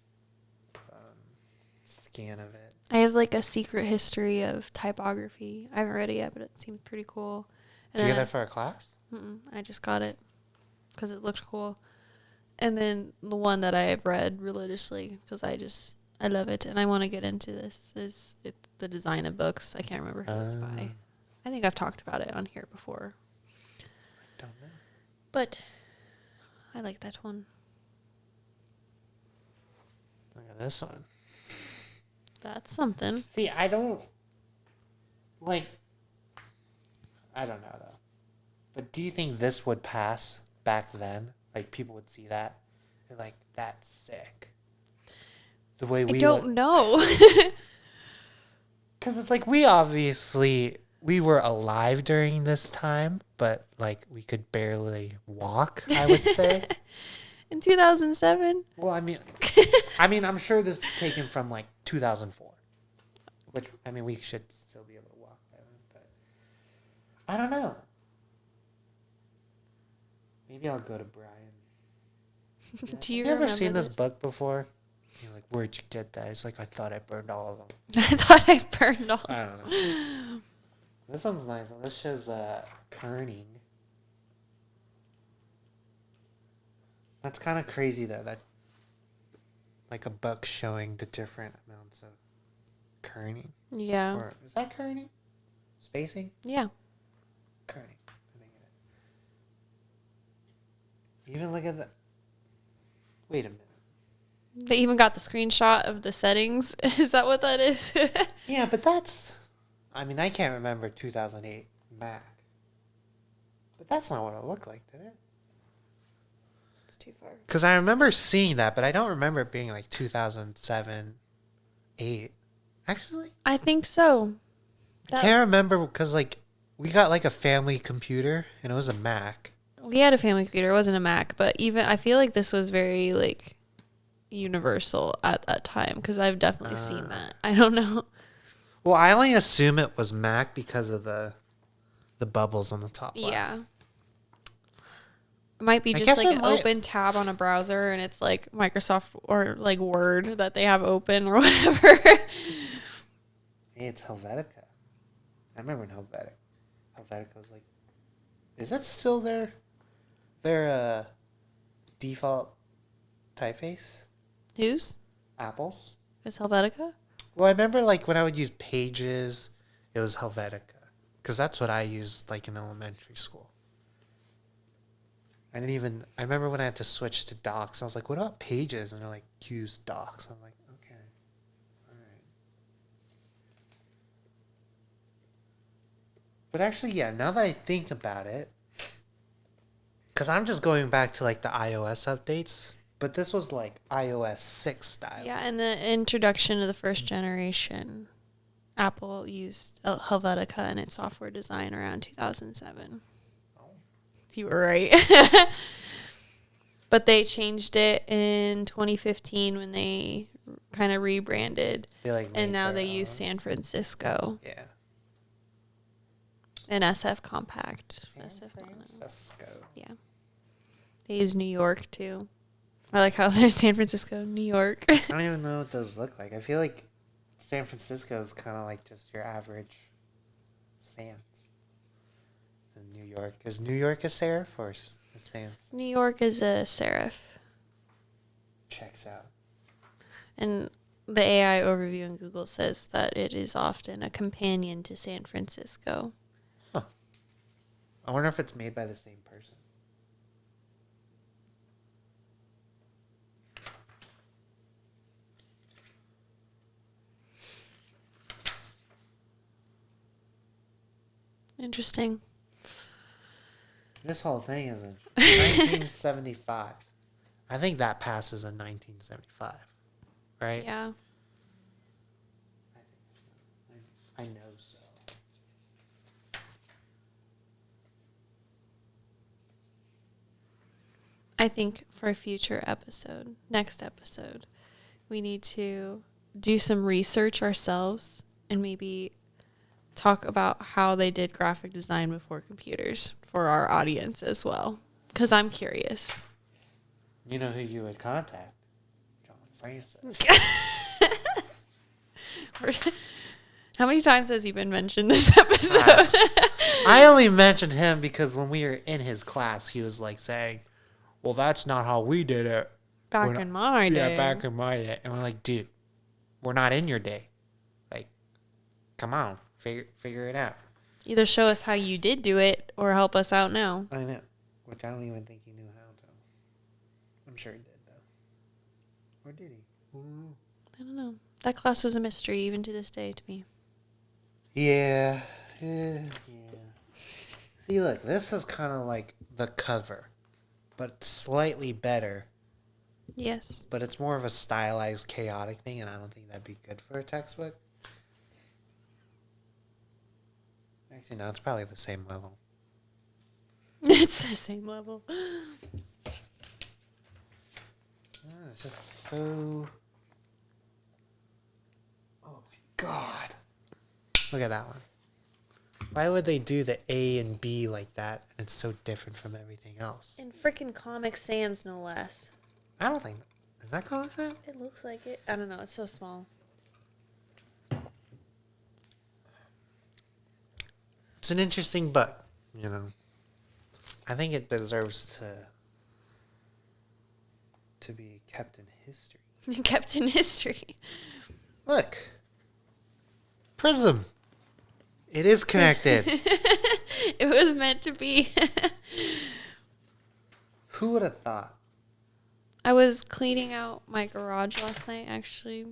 scan of it. I have like a secret history of typography. I haven't read it yet, but it seems pretty cool. Did you get that for a class? I just got it because it looked cool. And then the one that I have read religiously because I love it and I want to get into this is the design of books. I can't remember who it's by. I think I've talked about it on here before. I don't know. But I like that one. Look at this one. That's something. See, I don't know though. But do you think this would pass back then? Like people would see that and like, that's sick. The way we I don't know. Because it's like we were alive during this time, but like we could barely walk, I would say. In 2007? Well, I mean, I'm sure this is taken from like 2004, which I mean we should still be able to walk by then, but I don't know. Maybe I'll go to Brian. Do you Have you ever remember seen this book before? You're like, where'd you get that? It's like, I thought I burned all of them. I thought I burned all. I don't know. This one's nice. This shows kerning. That's kind of crazy though. That like a book showing the different amounts of kerning. Yeah. Or is that kerning? Spacing? Yeah. Kerning. I think it is. Even look at the. Wait a minute. They even got the screenshot of the settings. Is that what that is? Yeah, but that's. I mean, I can't remember 2008 Mac. But that's not what it looked like, did it? It's too far. Because I remember seeing that, but I don't remember it being like 2007, 8. Actually? I think so. I can't remember because, like, we got like a family computer and it was a Mac. We had a family computer. It wasn't a Mac, but even I feel like this was very, like, universal at that time because I've definitely seen that. I don't know. Well, I only assume it was Mac because of the bubbles on the top left. Yeah. It might be just like an open tab on a browser and it's like Microsoft or like Word that they have open or whatever. Hey, it's Helvetica. I remember when Helvetica was like, is that still their default typeface? Whose? Apple's. Is Helvetica? Well, I remember like when I would use Pages, it was Helvetica. Because that's what I used like in elementary school. I remember when I had to switch to Docs, I was like, what about Pages? And they're like, use Docs. I'm like, okay. All right. But actually, yeah, now that I think about it, because I'm just going back to like the iOS updates. But this was like iOS 6 style. Yeah, and the introduction of the first generation, Apple used Helvetica in its software design around 2007. Oh. You were right. But they changed it in 2015 when they kind of rebranded. And now they use San Francisco. Yeah. And SF Compact. San Francisco. Yeah. They use New York too. I like how there's San Francisco, New York. I don't even know what those look like. I feel like San Francisco is kind of like just your average sans. And New York. Is New York a serif or a sans? New York is a serif. Checks out. And the AI overview in Google says that it is often a companion to San Francisco. Huh. I wonder if it's made by the same person. Interesting. This whole thing is in 1975. I think that passes in 1975, right? Yeah. I know so. I think for a future next episode, we need to do some research ourselves and maybe talk about how they did graphic design before computers for our audience as well. Because I'm curious. You know who you would contact? John Francis. How many times has he been mentioned this episode? I only mentioned him because when we were in his class, he was like saying, well, that's not how we did it. Back in my day. Yeah, back in my day. And we're like, dude, we're not in your day. Like, come on. Figure it out. Either show us how you did do it or help us out now. I know. Which I don't even think he knew how to. I'm sure he did, though. Or did he? I don't know. That class was a mystery even to this day to me. Yeah. See, look. This is kind of like the cover. But slightly better. Yes. But it's more of a stylized, chaotic thing, and I don't think that'd be good for a textbook. Actually, no, it's probably the same level. It's the same level. It's just so... Oh, my God. Look at that one. Why would they do the A and B like that, and it's so different from everything else? In freaking Comic Sans, no less. I don't think... Is that called like that? It looks like it. I don't know. It's so small. It's an interesting book, I think it deserves to be kept in history. Kept in history. Look. Prism. It is connected. It was meant to be. Who would have thought? I was cleaning out my garage last night, actually.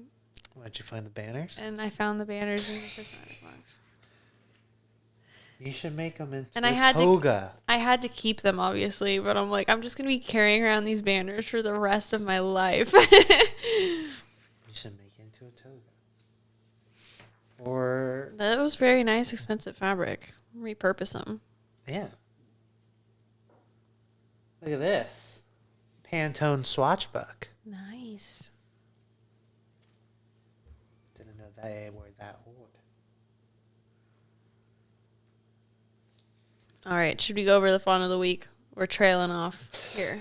Did you find the banners? And I found the banners and it's just not as much. You should make them into a toga. I had to keep them, obviously, but I'm like, I'm just going to be carrying around these banners for the rest of my life. You should make it into a toga. Or... That was very nice, expensive fabric. Repurpose them. Yeah. Look at this. Pantone swatch book. Nice. Didn't know they were that old. All right, should we go over the fawn of the week? We're trailing off here.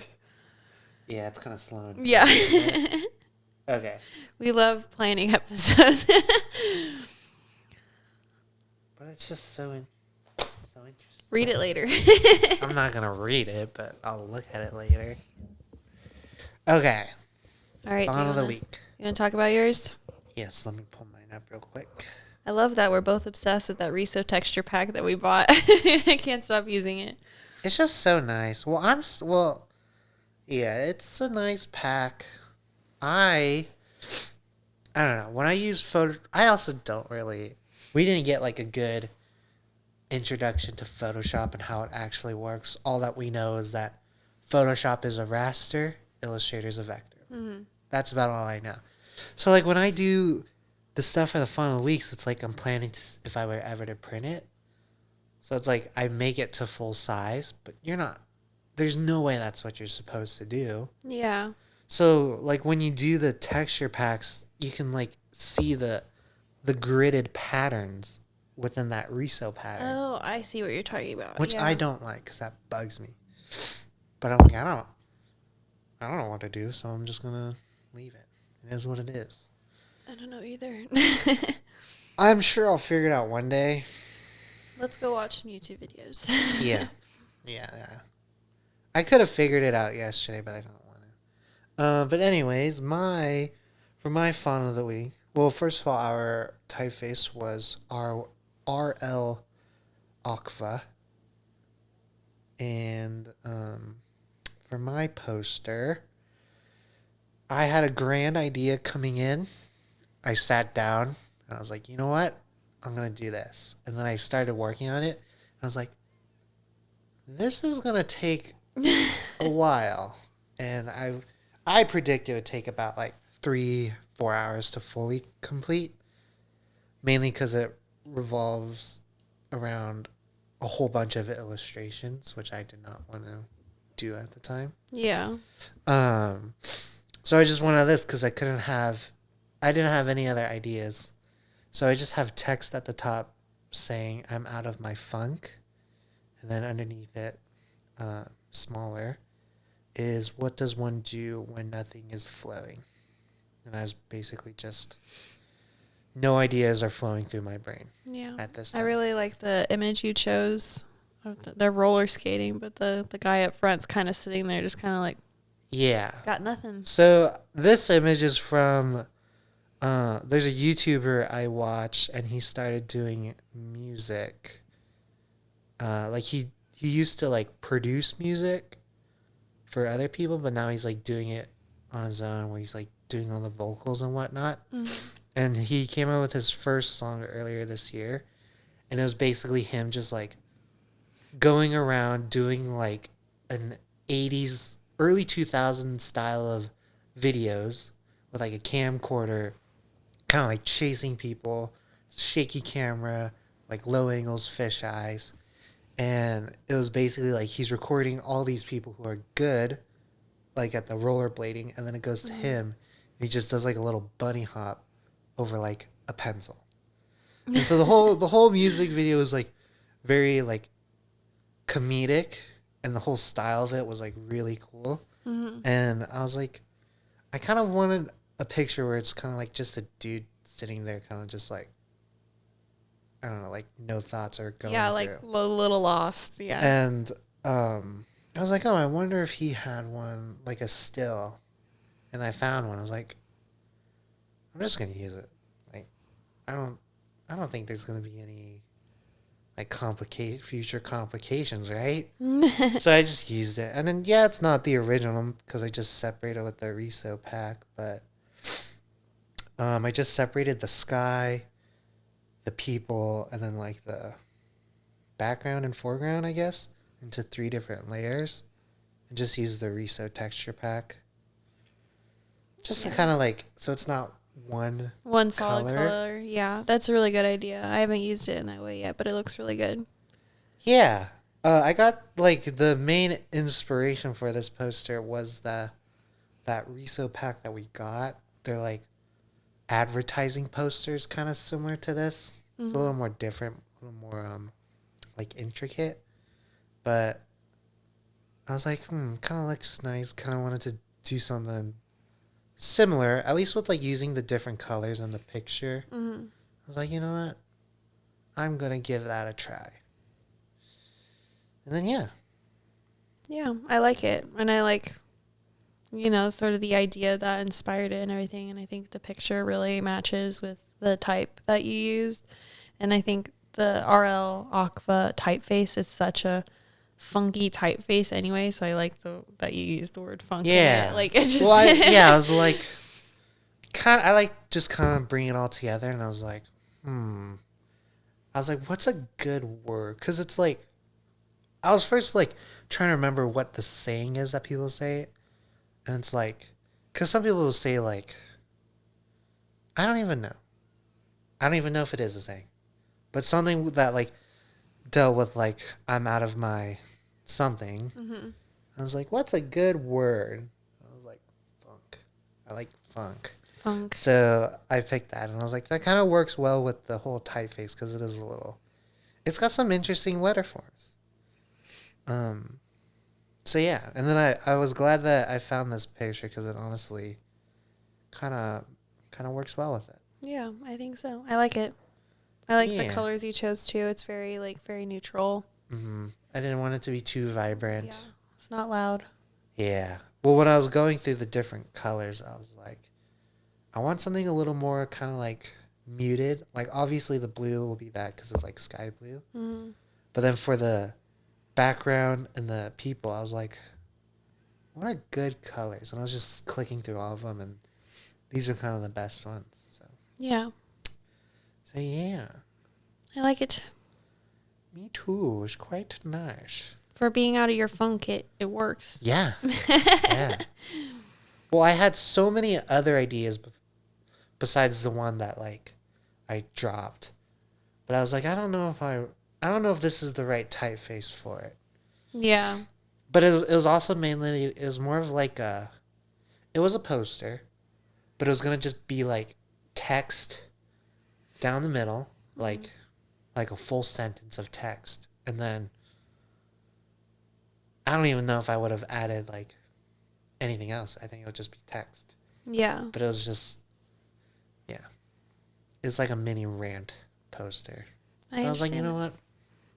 Yeah, it's kind of slow. Yeah. Okay. We love planning episodes. But it's just so interesting. Read it later. I'm not going to read it, but I'll look at it later. Okay. All right. Fawn of the week. You want to talk about yours? Yes, let me pull mine up real quick. I love that we're both obsessed with that Riso texture pack that we bought. I can't stop using it. It's just so nice. Yeah, it's a nice pack. I don't know. When I use I also don't really... We didn't get like a good introduction to Photoshop and how it actually works. All that we know is that Photoshop is a raster, Illustrator's a vector. Mm-hmm. That's about all I know. So like when I do the stuff for the Fawn of the Weeks, it's like I'm planning to, if I were ever to print it. So it's like I make it to full size, but there's no way that's what you're supposed to do. Yeah. So like when you do the texture packs, you can like see the gridded patterns within that Riso pattern. Oh, I see what you're talking about. Which yeah. I don't like because that bugs me. But I'm like, I don't know what to do, so I'm just going to leave it. It is what it is. I don't know either. I'm sure I'll figure it out one day. Let's go watch some YouTube videos. Yeah. I could have figured it out yesterday, but I don't want to. But anyways, for my Fawn of the Week, well, first of all, our typeface was our RL Aqva. And for my poster, I had a grand idea coming in. I sat down and I was like, you know what? I'm going to do this. And then I started working on it. And I was like, this is going to take a while. And I predict it would take about like 3-4 hours to fully complete. Mainly because it revolves around a whole bunch of illustrations, which I did not want to do at the time. Yeah. So I just wanted this because I didn't have any other ideas. So I just have text at the top saying I'm out of my funk. And then underneath it, smaller, is what does one do when nothing is flowing? And I was basically just... No ideas are flowing through my brain. Yeah. At this time. I really like the image you chose. They're roller skating, but the guy up front's kind of sitting there just kind of like... Yeah. Got nothing. So this image is from... there's a YouTuber I watch, and he started doing music. Like he used to like produce music for other people, but now he's like doing it on his own, where he's like doing all the vocals and whatnot. Mm-hmm. And he came out with his first song earlier this year, and it was basically him just like going around doing like an 80s, early 2000s style of videos with like a camcorder, kind of like chasing people, shaky camera, like low angles, fish eyes. And it was basically like he's recording all these people who are good, like at the rollerblading, and then it goes to him, and he just does like a little bunny hop over like a pencil. And so the whole music video was like very like comedic, and the whole style of it was like really cool. Mm-hmm. And I was like, I kind of wanted a picture where it's kind of like just a dude sitting there, kind of just like, I don't know, like no thoughts are going Yeah, like a little lost. Yeah. And I was like, oh, I wonder if he had one, like a still. And I found one. I was like, I'm just gonna use it. Like, I don't think there's gonna be any like future complications, right? So I just used it, and then yeah, it's not the original because I just separated with the Riso pack, but I just separated the sky, the people, and then like the background and foreground, I guess, into 3 different layers, and just used the Riso texture pack. Just to kind of like, so it's not one solid color. Yeah, that's a really good idea. I haven't used it in that way yet, but it looks really good. Yeah. I got like the main inspiration for this poster was that Riso pack that we got. They're like advertising posters, kind of similar to this. Mm-hmm. It's a little more different, a little more like intricate. But I was like, kind of looks nice. Kind of wanted to do something similar, at least with like using the different colors in the picture. Mm-hmm. I was like, you know what? I'm going to give that a try. And then, yeah. Yeah, I like it. And I like, sort of the idea that inspired it and everything. And I think the picture really matches with the type that you used. And I think the RL Aqva typeface is such a funky typeface anyway. So I like that you used the word funk. Yeah. In it. Like, it just. Well, I was like, I like just kind of bring it all together. And I was like, I was like, what's a good word? Because it's like, I was first like trying to remember what the saying is that people say. And it's like, because some people will say like, I don't even know. I don't even know if it is a saying. But something that like dealt with like, I'm out of my something. Mm-hmm. I was like, what's a good word? I was like, funk. I like funk. Funk. So I picked that. And I was like, that kind of works well with the whole typeface because it is it's got some interesting letter forms. So yeah, and then I was glad that I found this picture because it honestly kind of works well with it. Yeah, I think so. I like it. I like the colors you chose too. It's very neutral. Mm-hmm. I didn't want it to be too vibrant. Yeah, it's not loud. Yeah. Well, when I was going through the different colors, I was like, I want something a little more kind of like muted. Like obviously the blue will be that because it's like sky blue. Mm-hmm. But then for the background and the people, I was like, what are good colors? And I was just clicking through all of them, and these are kind of the best ones. So yeah. I like it. Me too. It's quite nice. For being out of your funk, it works. Yeah. Yeah. Well, I had so many other ideas besides the one that like I dropped, but I was like, I don't know if this is the right typeface for it. Yeah. But it was also mainly, it was more of like it was a poster, but it was going to just be like text down the middle, like a full sentence of text. And then I don't even know if I would have added like anything else. I think it would just be text. Yeah. But it was just, yeah. It's like a mini rant poster. I was like, you know what?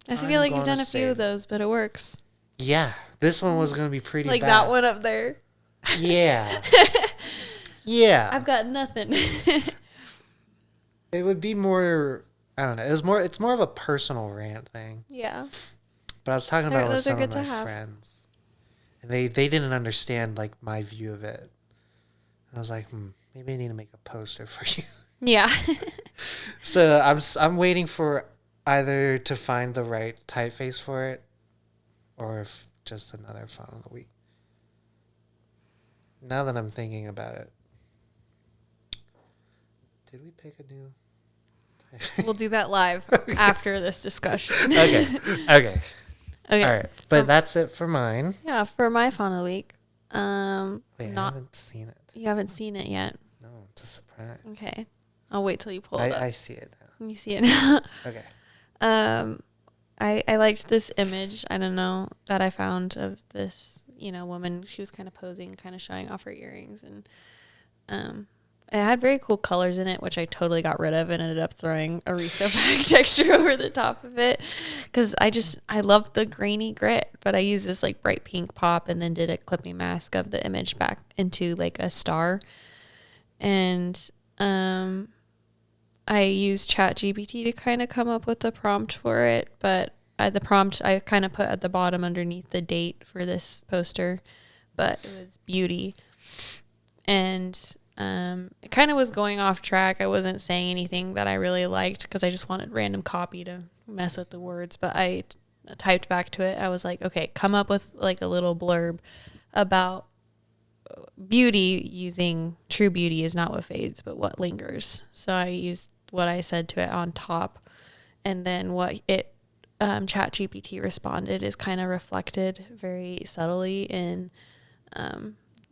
I feel like you've done a few of those, but it works. Yeah. This one was going to be pretty like bad. That one up there. Yeah. Yeah. I've got nothing. It would be more, I don't know. It's more of a personal rant thing. Yeah. But I was talking about it with some of my friends. And they didn't understand like my view of it. I was like, maybe I need to make a poster for you. Yeah. So I'm waiting for either to find the right typeface for it, or if just another fun of the week. Now that I'm thinking about it, did we pick a new typeface? We'll do that live after this discussion. Okay. All right, but that's it for mine. Yeah, for my fun of the week. Wait, I haven't seen it. You haven't seen it yet? No, it's a surprise. Okay. I'll wait till you pull it up. I see it now. You see it now? Okay. I liked this image, I don't know, that I found of this, woman. She was kind of posing, kind of showing off her earrings. And it had very cool colors in it, which I totally got rid of and ended up throwing a Riso bag texture over the top of it because I love the grainy grit, but I used this like bright pink pop and then did a clipping mask of the image back into like a star. And I used ChatGPT to kind of come up with the prompt for it, but the prompt I kind of put at the bottom underneath the date for this poster, but it was beauty. And it kind of was going off track. I wasn't saying anything that I really liked because I just wanted random copy to mess with the words, but I typed back to it. I was like, okay, come up with like a little blurb about beauty, using true beauty is not what fades, but what lingers. So I used what I said to it on top, and then what it ChatGPT responded is kind of reflected very subtly in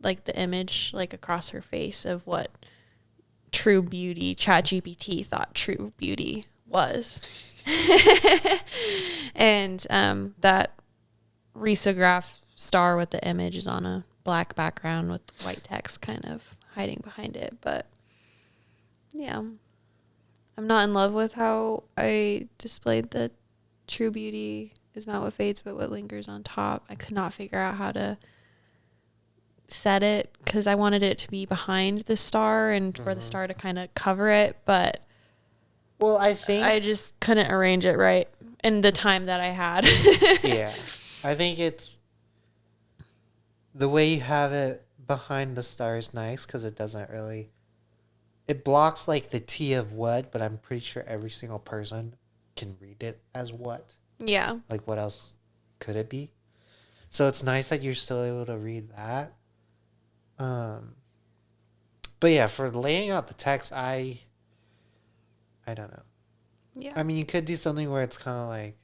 like the image like across her face of what true beauty ChatGPT thought true beauty was. And that risograph star with the image is on a black background with white text kind of hiding behind it. But yeah, I'm not in love with how I displayed the true beauty is not what fades but what lingers on top. I could not figure out how to set it because I wanted it to be behind the star and for the star to kind of cover it, but well, I think I just couldn't arrange it right in the time that I had. Yeah, I think it's the way you have it behind the star is nice because it doesn't really, it blocks like the T of what, but I'm pretty sure every single person can read it as what. Yeah. Like what else could it be? So it's nice that you're still able to read that. But yeah, for laying out the text, I don't know. Yeah. I mean, you could do something where it's kind of like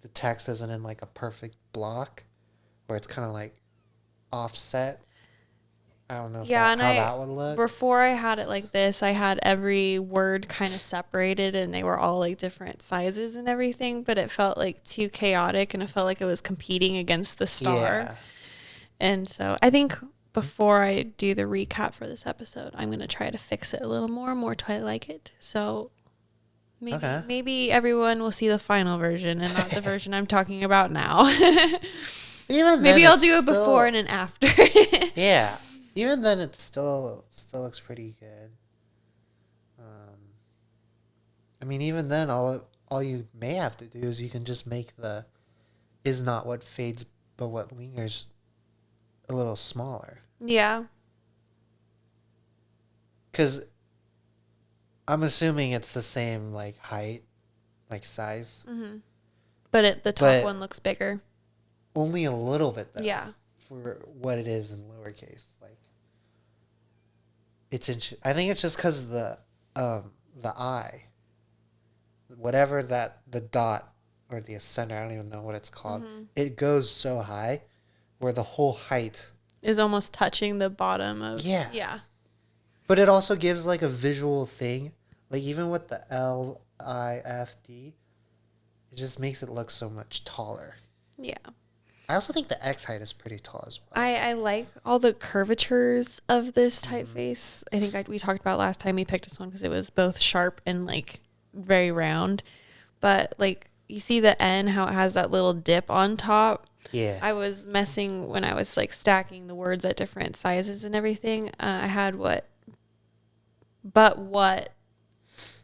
the text isn't in like a perfect block, where it's kind of like offset. I don't know how that would look. Before I had it like this, I had every word kind of separated and they were all like different sizes and everything, but it felt like too chaotic and it felt like it was competing against the star. Yeah. And so I think before I do the recap for this episode, I'm going to try to fix it a little more to I like it. So maybe everyone will see the final version and not the version I'm talking about now. Maybe I'll do it before and an after. Yeah. Even then, it still looks pretty good. I mean, even then, all you may have to do is you can just make the is not what fades, but what lingers a little smaller. Yeah. Because I'm assuming it's the same, like, height, like, size. Mm-hmm. But the top one looks bigger. Only a little bit, though. Yeah. For what it is in lowercase. Like, I think it's just because the I, whatever the dot or the center, I don't even know what it's called. Mm-hmm. It goes so high where the whole height is almost touching the bottom of. Yeah. Yeah. But it also gives like a visual thing. Like even with the LIFD, it just makes it look so much taller. Yeah. I also think the X height is pretty tall as well. I like all the curvatures of this typeface. I think we talked about last time we picked this one because it was both sharp and like very round. But like you see the N, how it has that little dip on top. Yeah. I was messing when I was like stacking the words at different sizes and everything. I had what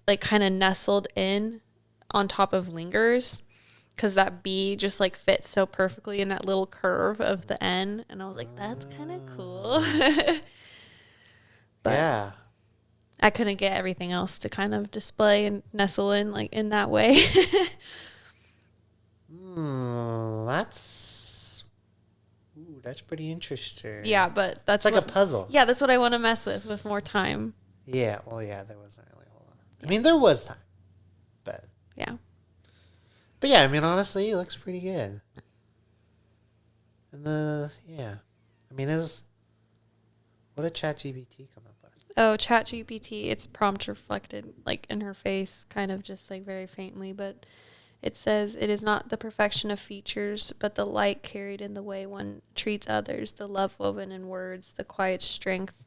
like kind of nestled in on top of lingers. Because that B just like fits so perfectly in that little curve of the N. And I was like, that's kind of cool. But yeah. I couldn't get everything else to kind of display and nestle in like in that way. That's pretty interesting. Yeah, but that's like a puzzle. Yeah, that's what I want to mess with more time. Yeah, well, yeah, there wasn't really a whole lot. Yeah. I mean, there was time. But. Yeah. But yeah, I mean, honestly, it looks pretty good. And I mean, what did ChatGPT come up with? Oh, ChatGPT, it's prompt reflected like in her face, kind of just like very faintly, but it says it is not the perfection of features, but the light carried in the way one treats others, the love woven in words, the quiet strength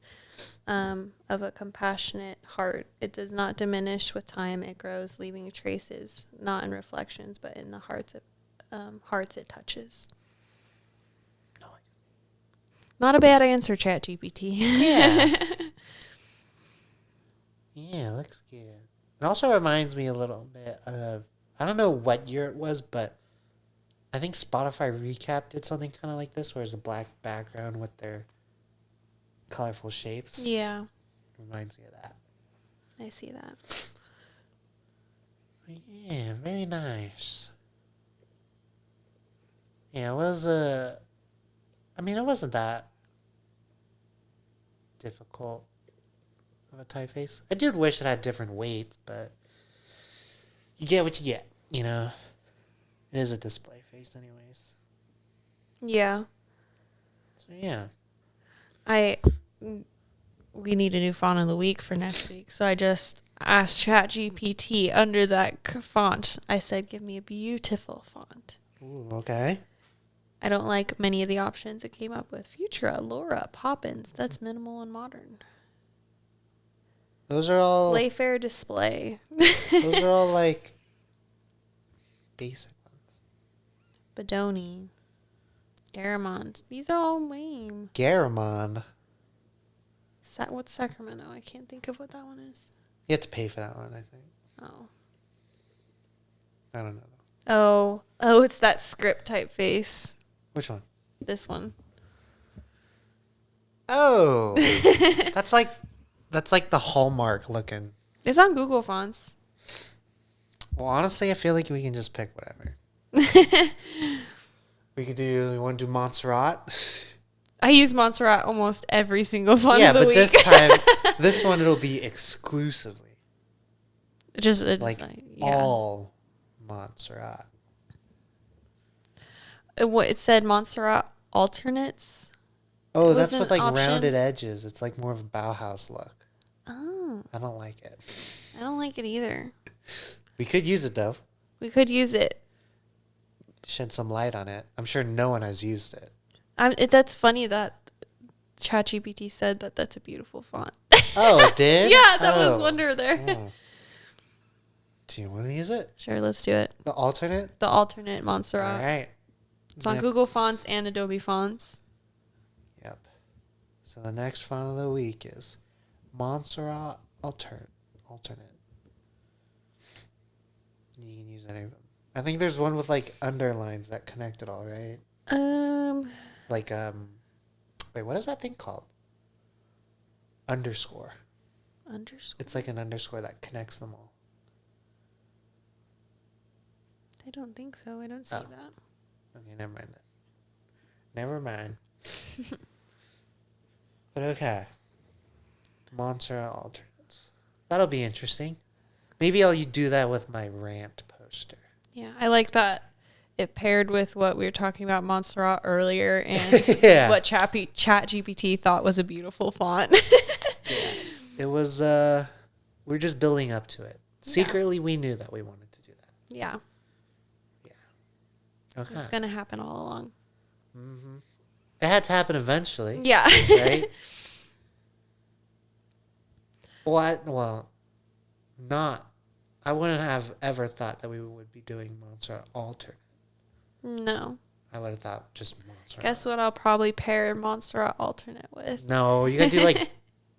of a compassionate heart. It does not diminish with time. It grows, leaving traces, not in reflections, but in the hearts it touches. Nice. Not a bad answer, ChatGPT. Yeah. Yeah, looks good. It also reminds me a little bit of, I don't know what year it was, but I think Spotify Recap did something kind of like this, where there's a black background with their colorful shapes. Yeah. Reminds me of that. I see that. Yeah, very nice. Yeah, it was it wasn't that difficult of a typeface. I did wish it had different weights, but you get what you get, you know. It is a display face anyways. Yeah. So yeah. We need a new font of the week for next week. So I just asked ChatGPT under that font. I said, give me a beautiful font. Ooh, okay. I don't like many of the options it came up with. Futura, Laura, Poppins. That's minimal and modern. Those are all... Playfair display. Those are all like basic ones. Bedoni. Garamond. These are all lame. Garamond. What's Sacramento? I can't think of what that one is. You have to pay for that one, I think. Oh. I don't know. Oh, it's that script typeface. Which one? This one. Oh. That's like the Hallmark looking. It's on Google Fonts. Well, honestly, I feel like we can just pick whatever. You want to do Montserrat? I use Montserrat almost every single font of the week. Yeah, but this time, this one it'll be exclusively. Just all Montserrat. It said Montserrat Alternates. Oh, that's with like rounded edges. It's like more of a Bauhaus look. Oh. I don't like it. I don't like it either. We could use it though. We could use it. Shed some light on it. I'm sure no one has used it. That's funny that ChatGPT said that that's a beautiful font. Oh, it did? Yeah, that was wonder there. Oh. Do you want to use it? Sure, let's do it. The alternate? The alternate Montserrat. All right. It's on Google Fonts and Adobe Fonts. Yep. So the next font of the week is Montserrat Alternate. You can use any of them. I think there's one with like underlines that connect it all, right? Like wait, what is that thing called? Underscore. It's like an underscore that connects them all. I don't think so. I don't see that. Okay, never mind then. Never mind. But okay. Montserrat Alternates. That'll be interesting. Maybe I'll do that with my rant poster. Yeah, I like that. It paired with what we were talking about Montserrat earlier and what ChatGPT thought was a beautiful font. Yeah. It was, we're just building up to it. Secretly, we knew that we wanted to do that. Yeah. Yeah. Okay. It's going to happen all along. Mm-hmm. It had to happen eventually. Yeah. Right? I wouldn't have ever thought that we would be doing Montserrat Alternate. No. I would have thought just Montserrat. Guess what I'll probably pair Montserrat Alternate with? No, you gotta do like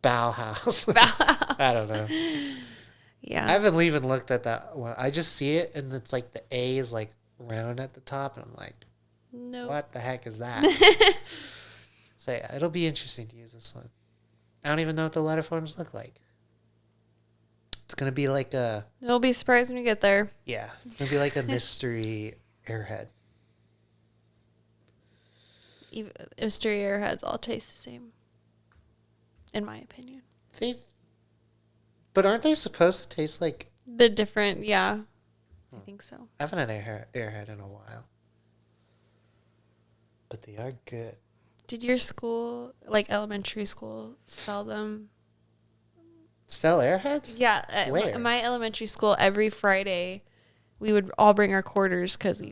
Bauhaus. Bauhaus. I don't know. Yeah. I haven't even looked at that one. I just see it and it's like the A is like round at the top and I'm like, no. What the heck is that? So yeah, it'll be interesting to use this one. I don't even know what the letter forms look like. It's going to be like a... You'll be surprised when you get there. Yeah. It's going to be like a mystery airhead. Mystery airheads all taste the same. In my opinion. But aren't they supposed to taste like... The different, yeah. I think so. I haven't had airhead in a while. But they are good. Did your school, like elementary school, sell them? Sell airheads? Yeah. At my elementary school, every Friday, we would all bring our quarters because we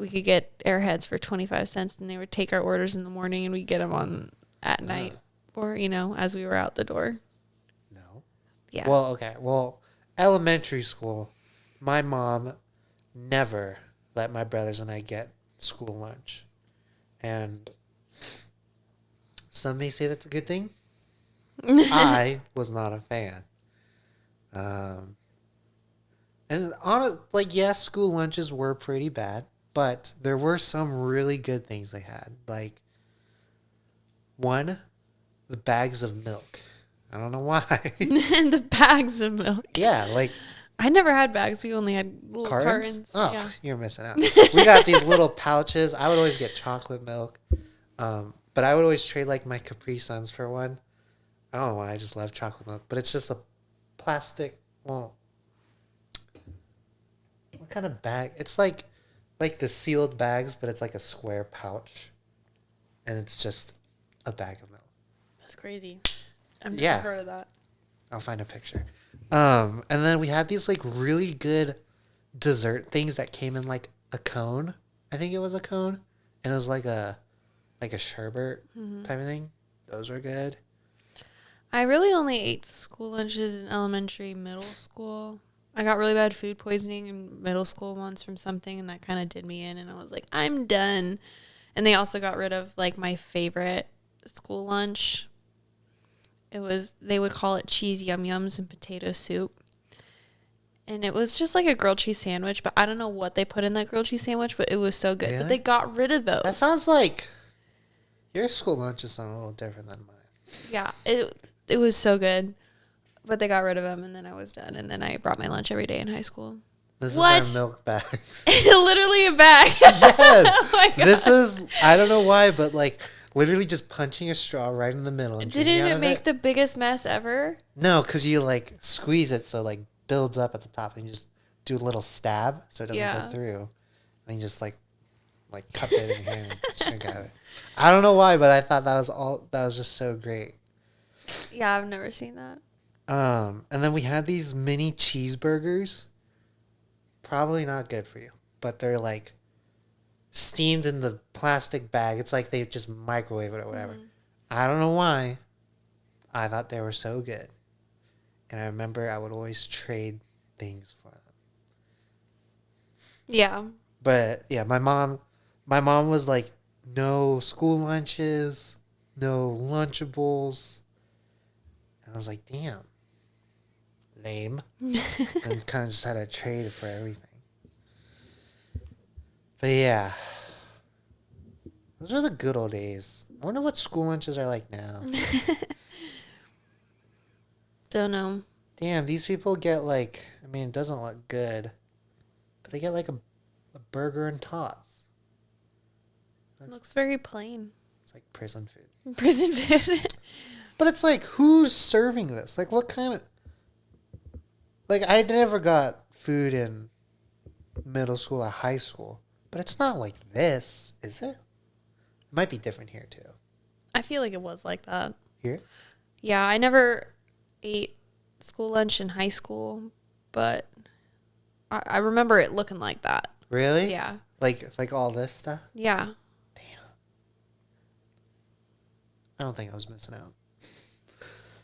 could get airheads for 25 cents, and they would take our orders in the morning, and we'd get them on at night or, as we were out the door? No. Yeah. Well, okay. Well, elementary school, my mom never let my brothers and I get school lunch. And some may say that's a good thing. I was not a fan. And yes, school lunches were pretty bad, but there were some really good things they had. Like, one, the bags of milk. I don't know why. The bags of milk. Yeah, like. I never had bags. We only had little cartons. Oh, yeah. You're missing out. We got these little pouches. I would always get chocolate milk. But I would always trade like my Capri Suns for one. I don't know why. I just love chocolate milk. But it's just a plastic. Well, what kind of bag? It's like the sealed bags, but it's like a square pouch. And it's just a bag of milk. That's crazy. I've never heard of that. I'll find a picture. And then we had these like really good dessert things that came in like a cone. I think it was a cone. And it was like a sherbet type of thing. Those were good. I really only ate school lunches in elementary, middle school. I got really bad food poisoning in middle school once from something, and that kind of did me in, and I was like, I'm done. And they also got rid of like my favorite school lunch. They would call it cheese yum yums and potato soup. And it was just like a grilled cheese sandwich, but I don't know what they put in that grilled cheese sandwich, but it was so good. Really? But they got rid of those. That sounds like your school lunches sound a little different than mine. Yeah, it was so good. But they got rid of them, and then I was done. And then I brought my lunch every day in high school. This is our milk bags. Literally a bag. Yes. Oh my God. This is, I don't know why, but like literally just punching a straw right in the middle. And didn't it make the biggest mess ever? No, because you like squeeze it so like builds up at the top, and you just do a little stab so it doesn't go through. And you just like cup it in your hand and drink out of it. I don't know why, but I thought that was just so great. Yeah, I've never seen that. And then we had these mini cheeseburgers. Probably not good for you, but they're like steamed in the plastic bag. It's like they just microwave it or whatever. I don't know why. I thought they were so good. And I remember I would always trade things for them. Yeah. But yeah, my mom was like, no school lunches, no Lunchables. And I was like, damn. Lame. And kind of just had to trade for everything. But yeah. Those were the good old days. I wonder what school lunches are like now. Don't know. Damn, these people get like, I mean, it doesn't look good. But they get like a burger and tots. It looks very plain. It's like prison food. Prison food. But it's like, who's serving this? Like, what kind of... Like, I never got food in middle school or high school. But it's not like this, is it? It might be different here, too. I feel like it was like that. Here? Yeah, I never ate school lunch in high school, but I remember it looking like that. Really? Yeah. Like all this stuff? Yeah. Damn. I don't think I was missing out.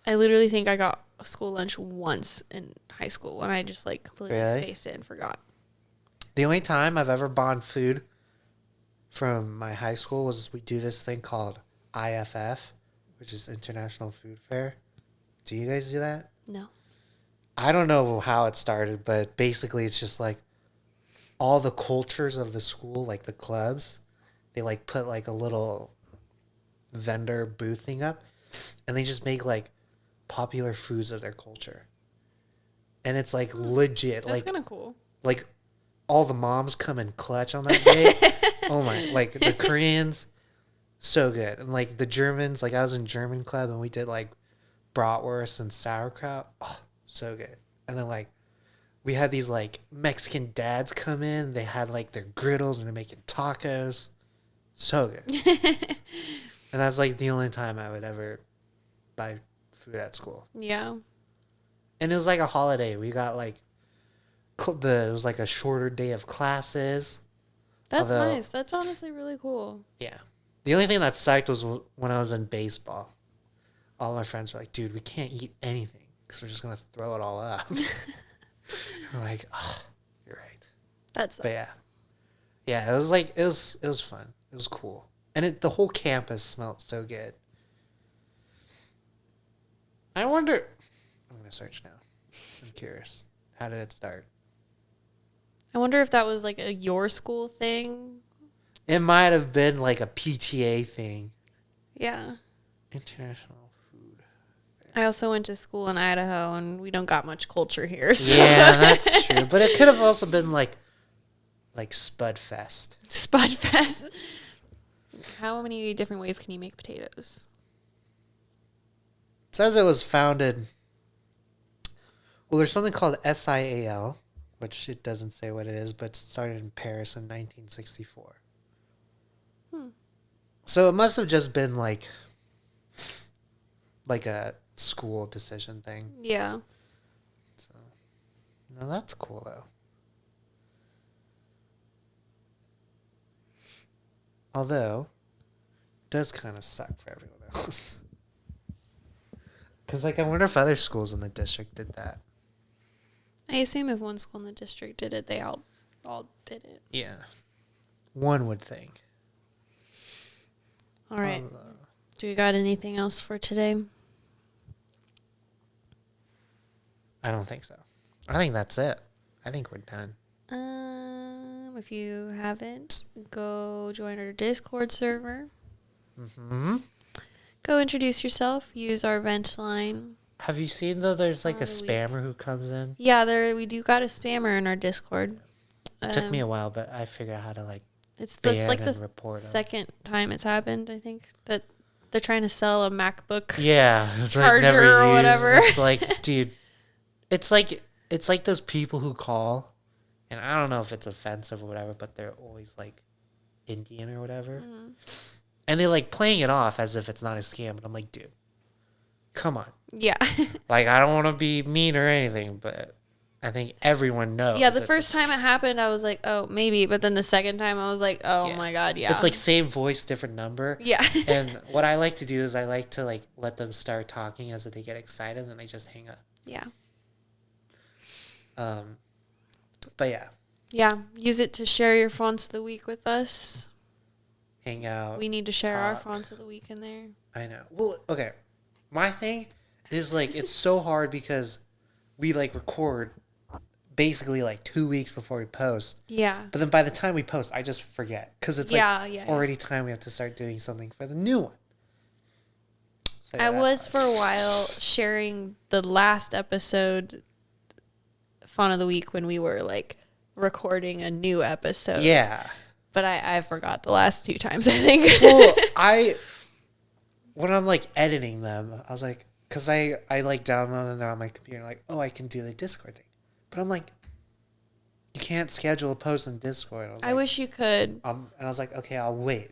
I literally think I got a school lunch once in high school when I just like completely spaced it and forgot. The only time I've ever bought food from my high school was we do this thing called IFF, which is International Food Fair. Do you guys do that? No. I don't know how it started, but basically it's just like all the cultures of the school, like the clubs, they like put like a little vendor booth thing up, and they just make like popular foods of their culture. And it's like legit. That's kind of cool. Like all the moms come in clutch on that day. Oh my, like the Koreans, so good. And like the Germans, like I was in German club and we did like bratwurst and sauerkraut. Oh, so good. And then like we had these like Mexican dads come in. They had like their griddles and they're making tacos. So good. And that's like the only time I would ever buy food at school. Yeah. And it was like a holiday. We got like it was like a shorter day of classes. That's nice. That's honestly really cool. Yeah. The only thing that sucked was when I was in baseball. all my friends were like, dude, we can't eat anything because we're just going to throw it all up. We're like, oh, you're right. That's. But yeah. Yeah, it was like, it was fun. It was cool. And the whole campus smelled so good. I wonder, I'm going to search now. I'm curious. How did it start? I wonder if that was like a your school thing. It might have been like a PTA thing. Yeah. International food. I also went to school in Idaho, and we don't got much culture here. So. Yeah, that's true. But it could have also been like Spudfest. Spudfest. How many different ways can you make potatoes? It says it was founded. Well, there's something called SIAL, which it doesn't say what it is, but it started in Paris in 1964. So it must have just been like a school decision thing. Yeah. So, no, that's cool though. Although, it does kind of suck for everyone else. Because, like, I wonder if other schools in the district did that. I assume if one school in the district did it, they all did it. Yeah. One would think. All right. Do you got anything else for today? I don't think so. I think that's it. I think we're done. If you haven't, go join our Discord server. Mm-hmm. Go introduce yourself. Use our vent line. Have you seen, though, there's like a spammer who comes in? Yeah, we do got a spammer in our Discord. It took me a while, but I figured out how to, like, it's ban like and the report them. second time it's happened, I think, that they're trying to sell a MacBook it's charger like never or used. whatever. It's like, dude, it's like those people who call, and I don't know if it's offensive or whatever, but they're always like Indian or whatever. Mm-hmm. And they're like playing it off as if it's not a scam. And I'm like, dude, come on. Yeah. Like, I don't want to be mean or anything, but I think everyone knows. Yeah, the first time it happened, I was like, oh, maybe. But then the second time, I was like, oh, my God, yeah. It's like same voice, different number. Yeah. And what I like to do is I like to, like, let them start talking as if they get excited, and then I just hang up. Yeah. But yeah. Yeah, use it to share your fonts of the week with us. Hang out. We need to share our fonts of the week in there. I know. Well, okay. My thing is, like, it's so hard because we, like, record basically, like, 2 weeks before we post. Yeah. But then by the time we post, I just forget. Because it's, already time we have to start doing something for the new one. So, yeah, I was, for a while, sharing the last episode font of the week when we were, like, recording a new episode. Yeah. But I forgot the last 2 times, I think. Well, when I'm, like, editing them, I was like, because I like, downloaded them on my computer, like, oh, I can do the Discord thing. But I'm like, you can't schedule a post in Discord. I wish you could. And I was like, okay, I'll wait.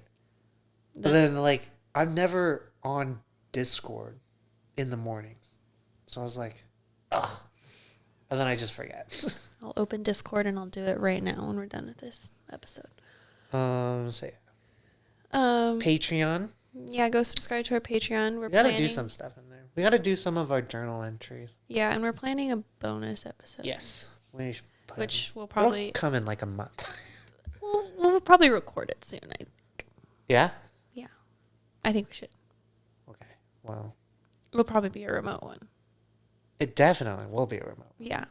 But then, like, I'm never on Discord in the mornings. So I was like, ugh. And then I just forget. I'll open Discord and I'll do it right now when we're done with this episode. So yeah. Patreon. Yeah, go subscribe to our Patreon. We gotta do some stuff in there. We gotta do some of our journal entries. Yeah, and we're planning a bonus episode. Yes. Which will probably come in like a month. we'll probably record it soon, I think. Yeah? Yeah. I think we should. Okay. Well. It'll probably be a remote one. It definitely will be a remote. Yeah.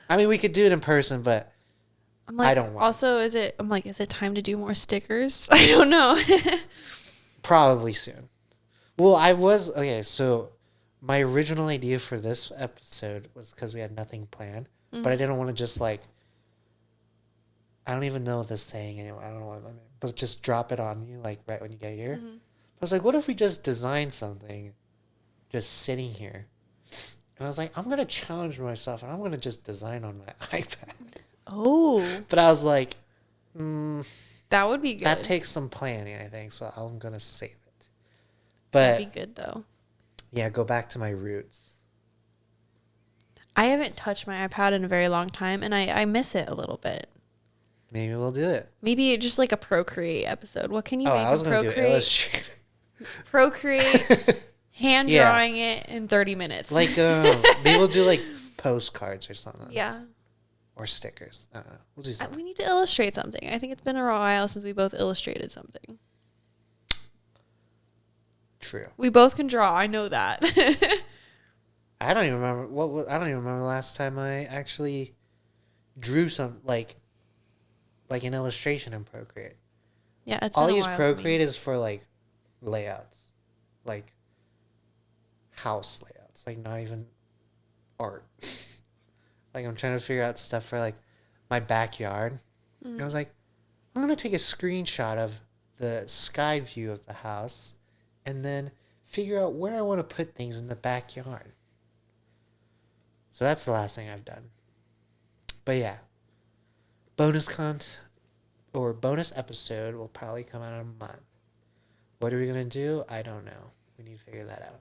I mean, we could do it in person, but I'm like, I don't want also, is it time to do more stickers? I don't know. Probably soon. Well, so my original idea for this episode was because we had nothing planned, but I didn't want to just, like, I don't even know this saying anymore. I don't know what I mean, but just drop it on you, like, right when you get here. I was like, what if we just design something just sitting here? And I was like, I'm going to challenge myself, and I'm going to just design on my iPad. Oh. But I was like, that would be good. That takes some planning, I think, so I'm going to save it. But that'd be good, though. Yeah, go back to my roots. I haven't touched my iPad in a very long time, and I miss it a little bit. Maybe we'll do it. Maybe just like a Procreate episode. What can you make? I was going to do Illustrator. Procreate. hand drawing it in 30 minutes. Like, maybe we'll do like postcards or something. Yeah. Or stickers. I don't know. We'll do something. We need to illustrate something. I think it's been a while since we both illustrated something. True. We both can draw. I know that. I don't even remember I don't even remember the last time I actually drew some like an illustration in Procreate. Yeah, it's I'll use Procreate is for like layouts, like house layouts, like not even art. Like I'm trying to figure out stuff for like my backyard. And I was like, I'm gonna take a screenshot of the sky view of the house and then figure out where I want to put things in the backyard. So that's the last thing I've done. But yeah, bonus episode will probably come out in a month. What are we going to do? I don't know. We need to figure that out.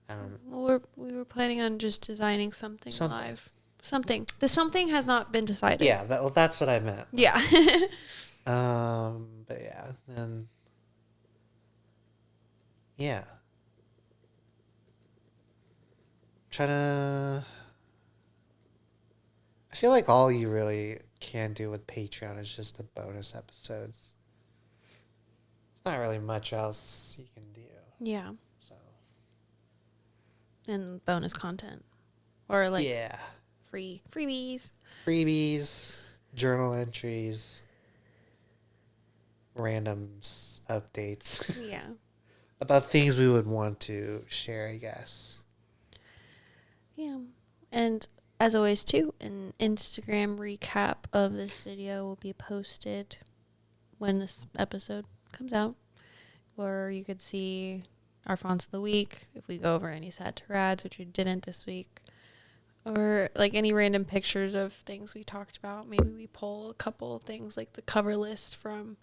I don't know. Well, we were planning on just designing something live. Something. The something has not been decided. Yeah, that's what I meant. Yeah. But yeah, then... Yeah. I feel like all you really can do with Patreon is just the bonus episodes. There's not really much else you can do. Yeah. So. And bonus content. Or like freebies. Freebies, journal entries, random updates. Yeah. About things we would want to share, I guess. Yeah. And as always, too, an Instagram recap of this video will be posted when this episode comes out. Or you could see our fonts of the week if we go over any sad to rads, which we didn't this week. Or like any random pictures of things we talked about. Maybe we pull a couple of things like the cover list from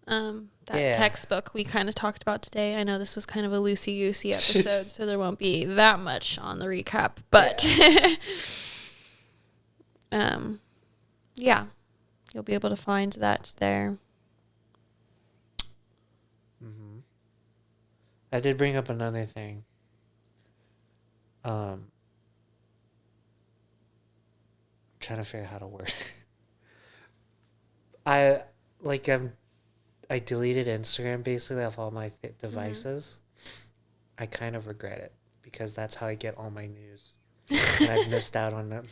that textbook we kind of talked about today. I know this was kind of a loosey-goosey episode, so there won't be that much on the recap. But, yeah, you'll be able to find that there. Mm-hmm. I did bring up another thing. Trying to figure out how to word it. I deleted Instagram basically off all my devices. I kind of regret it because that's how I get all my news. And I've missed out on them.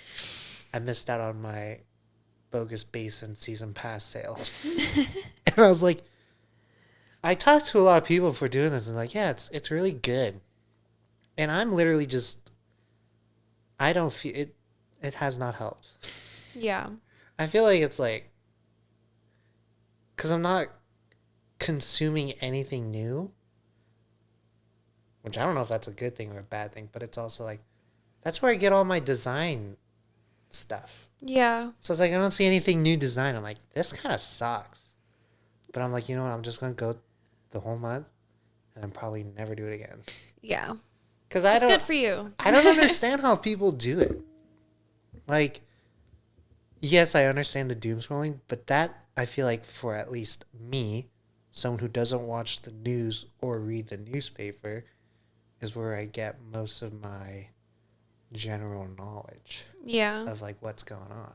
I missed out on my Bogus Basin season pass sale. And I was like, I talked to a lot of people for doing this and like, yeah, it's really good. And I'm literally just, I don't feel it. It has not helped. Yeah. I feel like it's like, because I'm not consuming anything new, which I don't know if that's a good thing or a bad thing, but it's also like, that's where I get all my design stuff. Yeah. So it's like, I don't see anything new design. I'm like, this kind of sucks. But I'm like, you know what? I'm just going to go the whole month and then probably never do it again. Yeah. Because it's good for you. I don't understand how people do it. Like, yes, I understand the doom scrolling, but that, I feel like for at least me, someone who doesn't watch the news or read the newspaper, is where I get most of my general knowledge. Yeah. Of, like, what's going on.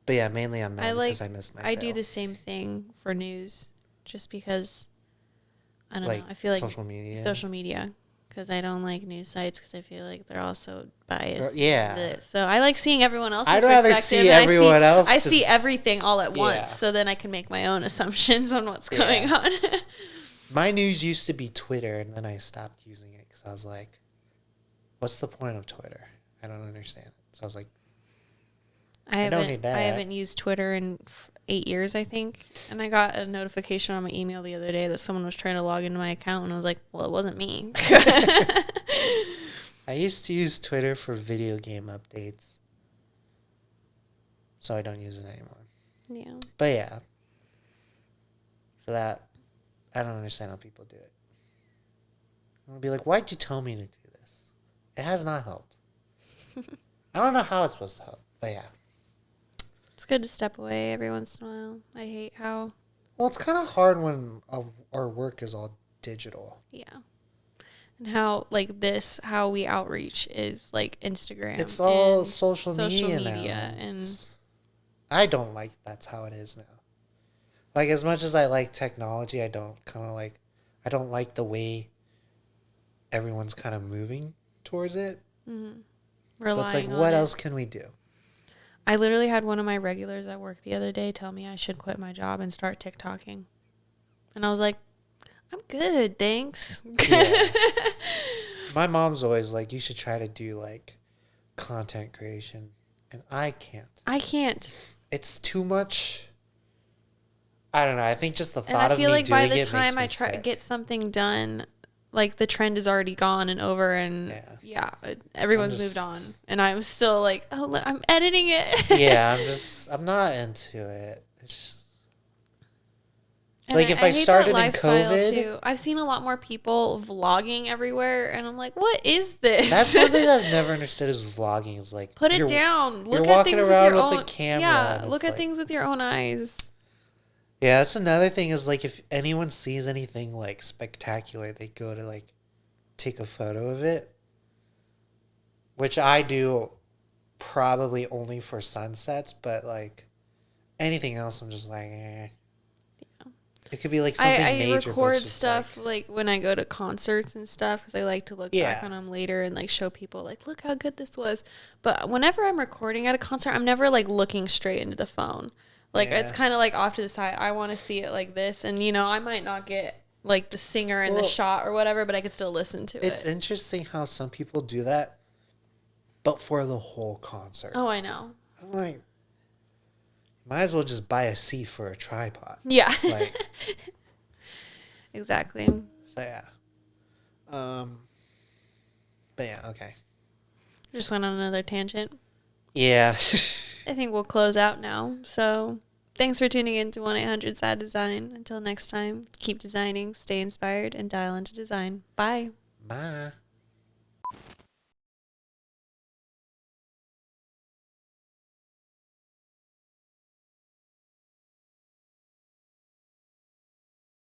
But yeah, mainly I'm mad because I missed my sale. I do the same thing for news, just because, I don't know, I feel like social media. Because I don't like news sites because I feel like they're all so biased. Yeah. So I like seeing everyone else's I'd perspective. rather see everyone else. I see everything all at once, so then I can make my own assumptions on what's going on. My news used to be Twitter, and then I stopped using it because I was like, what's the point of Twitter? I don't understand it. So I was like, I don't need that. I haven't used Twitter in 8 years, I think. And I got a notification on my email the other day that someone was trying to log into my account, and I was like, well, it wasn't me. I used to use Twitter for video game updates. So I don't use it anymore. Yeah. But yeah. So that, I don't understand how people do it. I'm going to be like, why'd you tell me to do this? It has not helped. I don't know how it's supposed to help. But yeah. It's good to step away every once in a while. I hate how Well, it's kind of hard when our work is all digital. Yeah. And how, like, how we outreach is, like, Instagram. It's all and social media now. And I don't like that's how it is now. Like, as much as I like technology, I don't like the way everyone's kind of moving towards it. Mm-hmm. It's like, what else can we do? I literally had one of my regulars at work the other day tell me I should quit my job and start TikToking. And I was like, I'm good, thanks. Yeah. My mom's always like, you should try to do, like, content creation. And I can't. It's too much. I don't know. I think just the thought of me doing it makes me sick. And I feel like by the time I get something done, like, the trend is already gone and over, and everyone's moved on, and I'm still like, oh, I'm editing it. Yeah, I'm not into it. It's just, like, if I started in COVID, too. I've seen a lot more people vlogging everywhere, and I'm like, what is this? That's one thing I've never understood is vlogging. Is like, put it down. Look at things with your own camera. Yeah, look at things with your own eyes. Yeah, that's another thing is, like, if anyone sees anything, like, spectacular, they go to, like, take a photo of it, which I do probably only for sunsets, but, like, anything else, I'm just like, eh. Yeah. It could be, like, something major. I record stuff, like, when I go to concerts and stuff, because I like to look back on them later and, like, show people, like, look how good this was. But whenever I'm recording at a concert, I'm never, like, looking straight into the phone. Like, it's kind of, like, off to the side. I want to see it like this. And, you know, I might not get, like, the singer in the shot or whatever, but I could still listen to it. It's interesting how some people do that, but for the whole concert. Oh, I know. I'm like, might as well just buy a seat for a tripod. Yeah. Like, exactly. So, yeah. But, yeah, okay. Just went on another tangent. Yeah. I think we'll close out now. So thanks for tuning in to 1-800-SAD-DESIGN. Until next time, keep designing, stay inspired, and dial into design. Bye. Bye.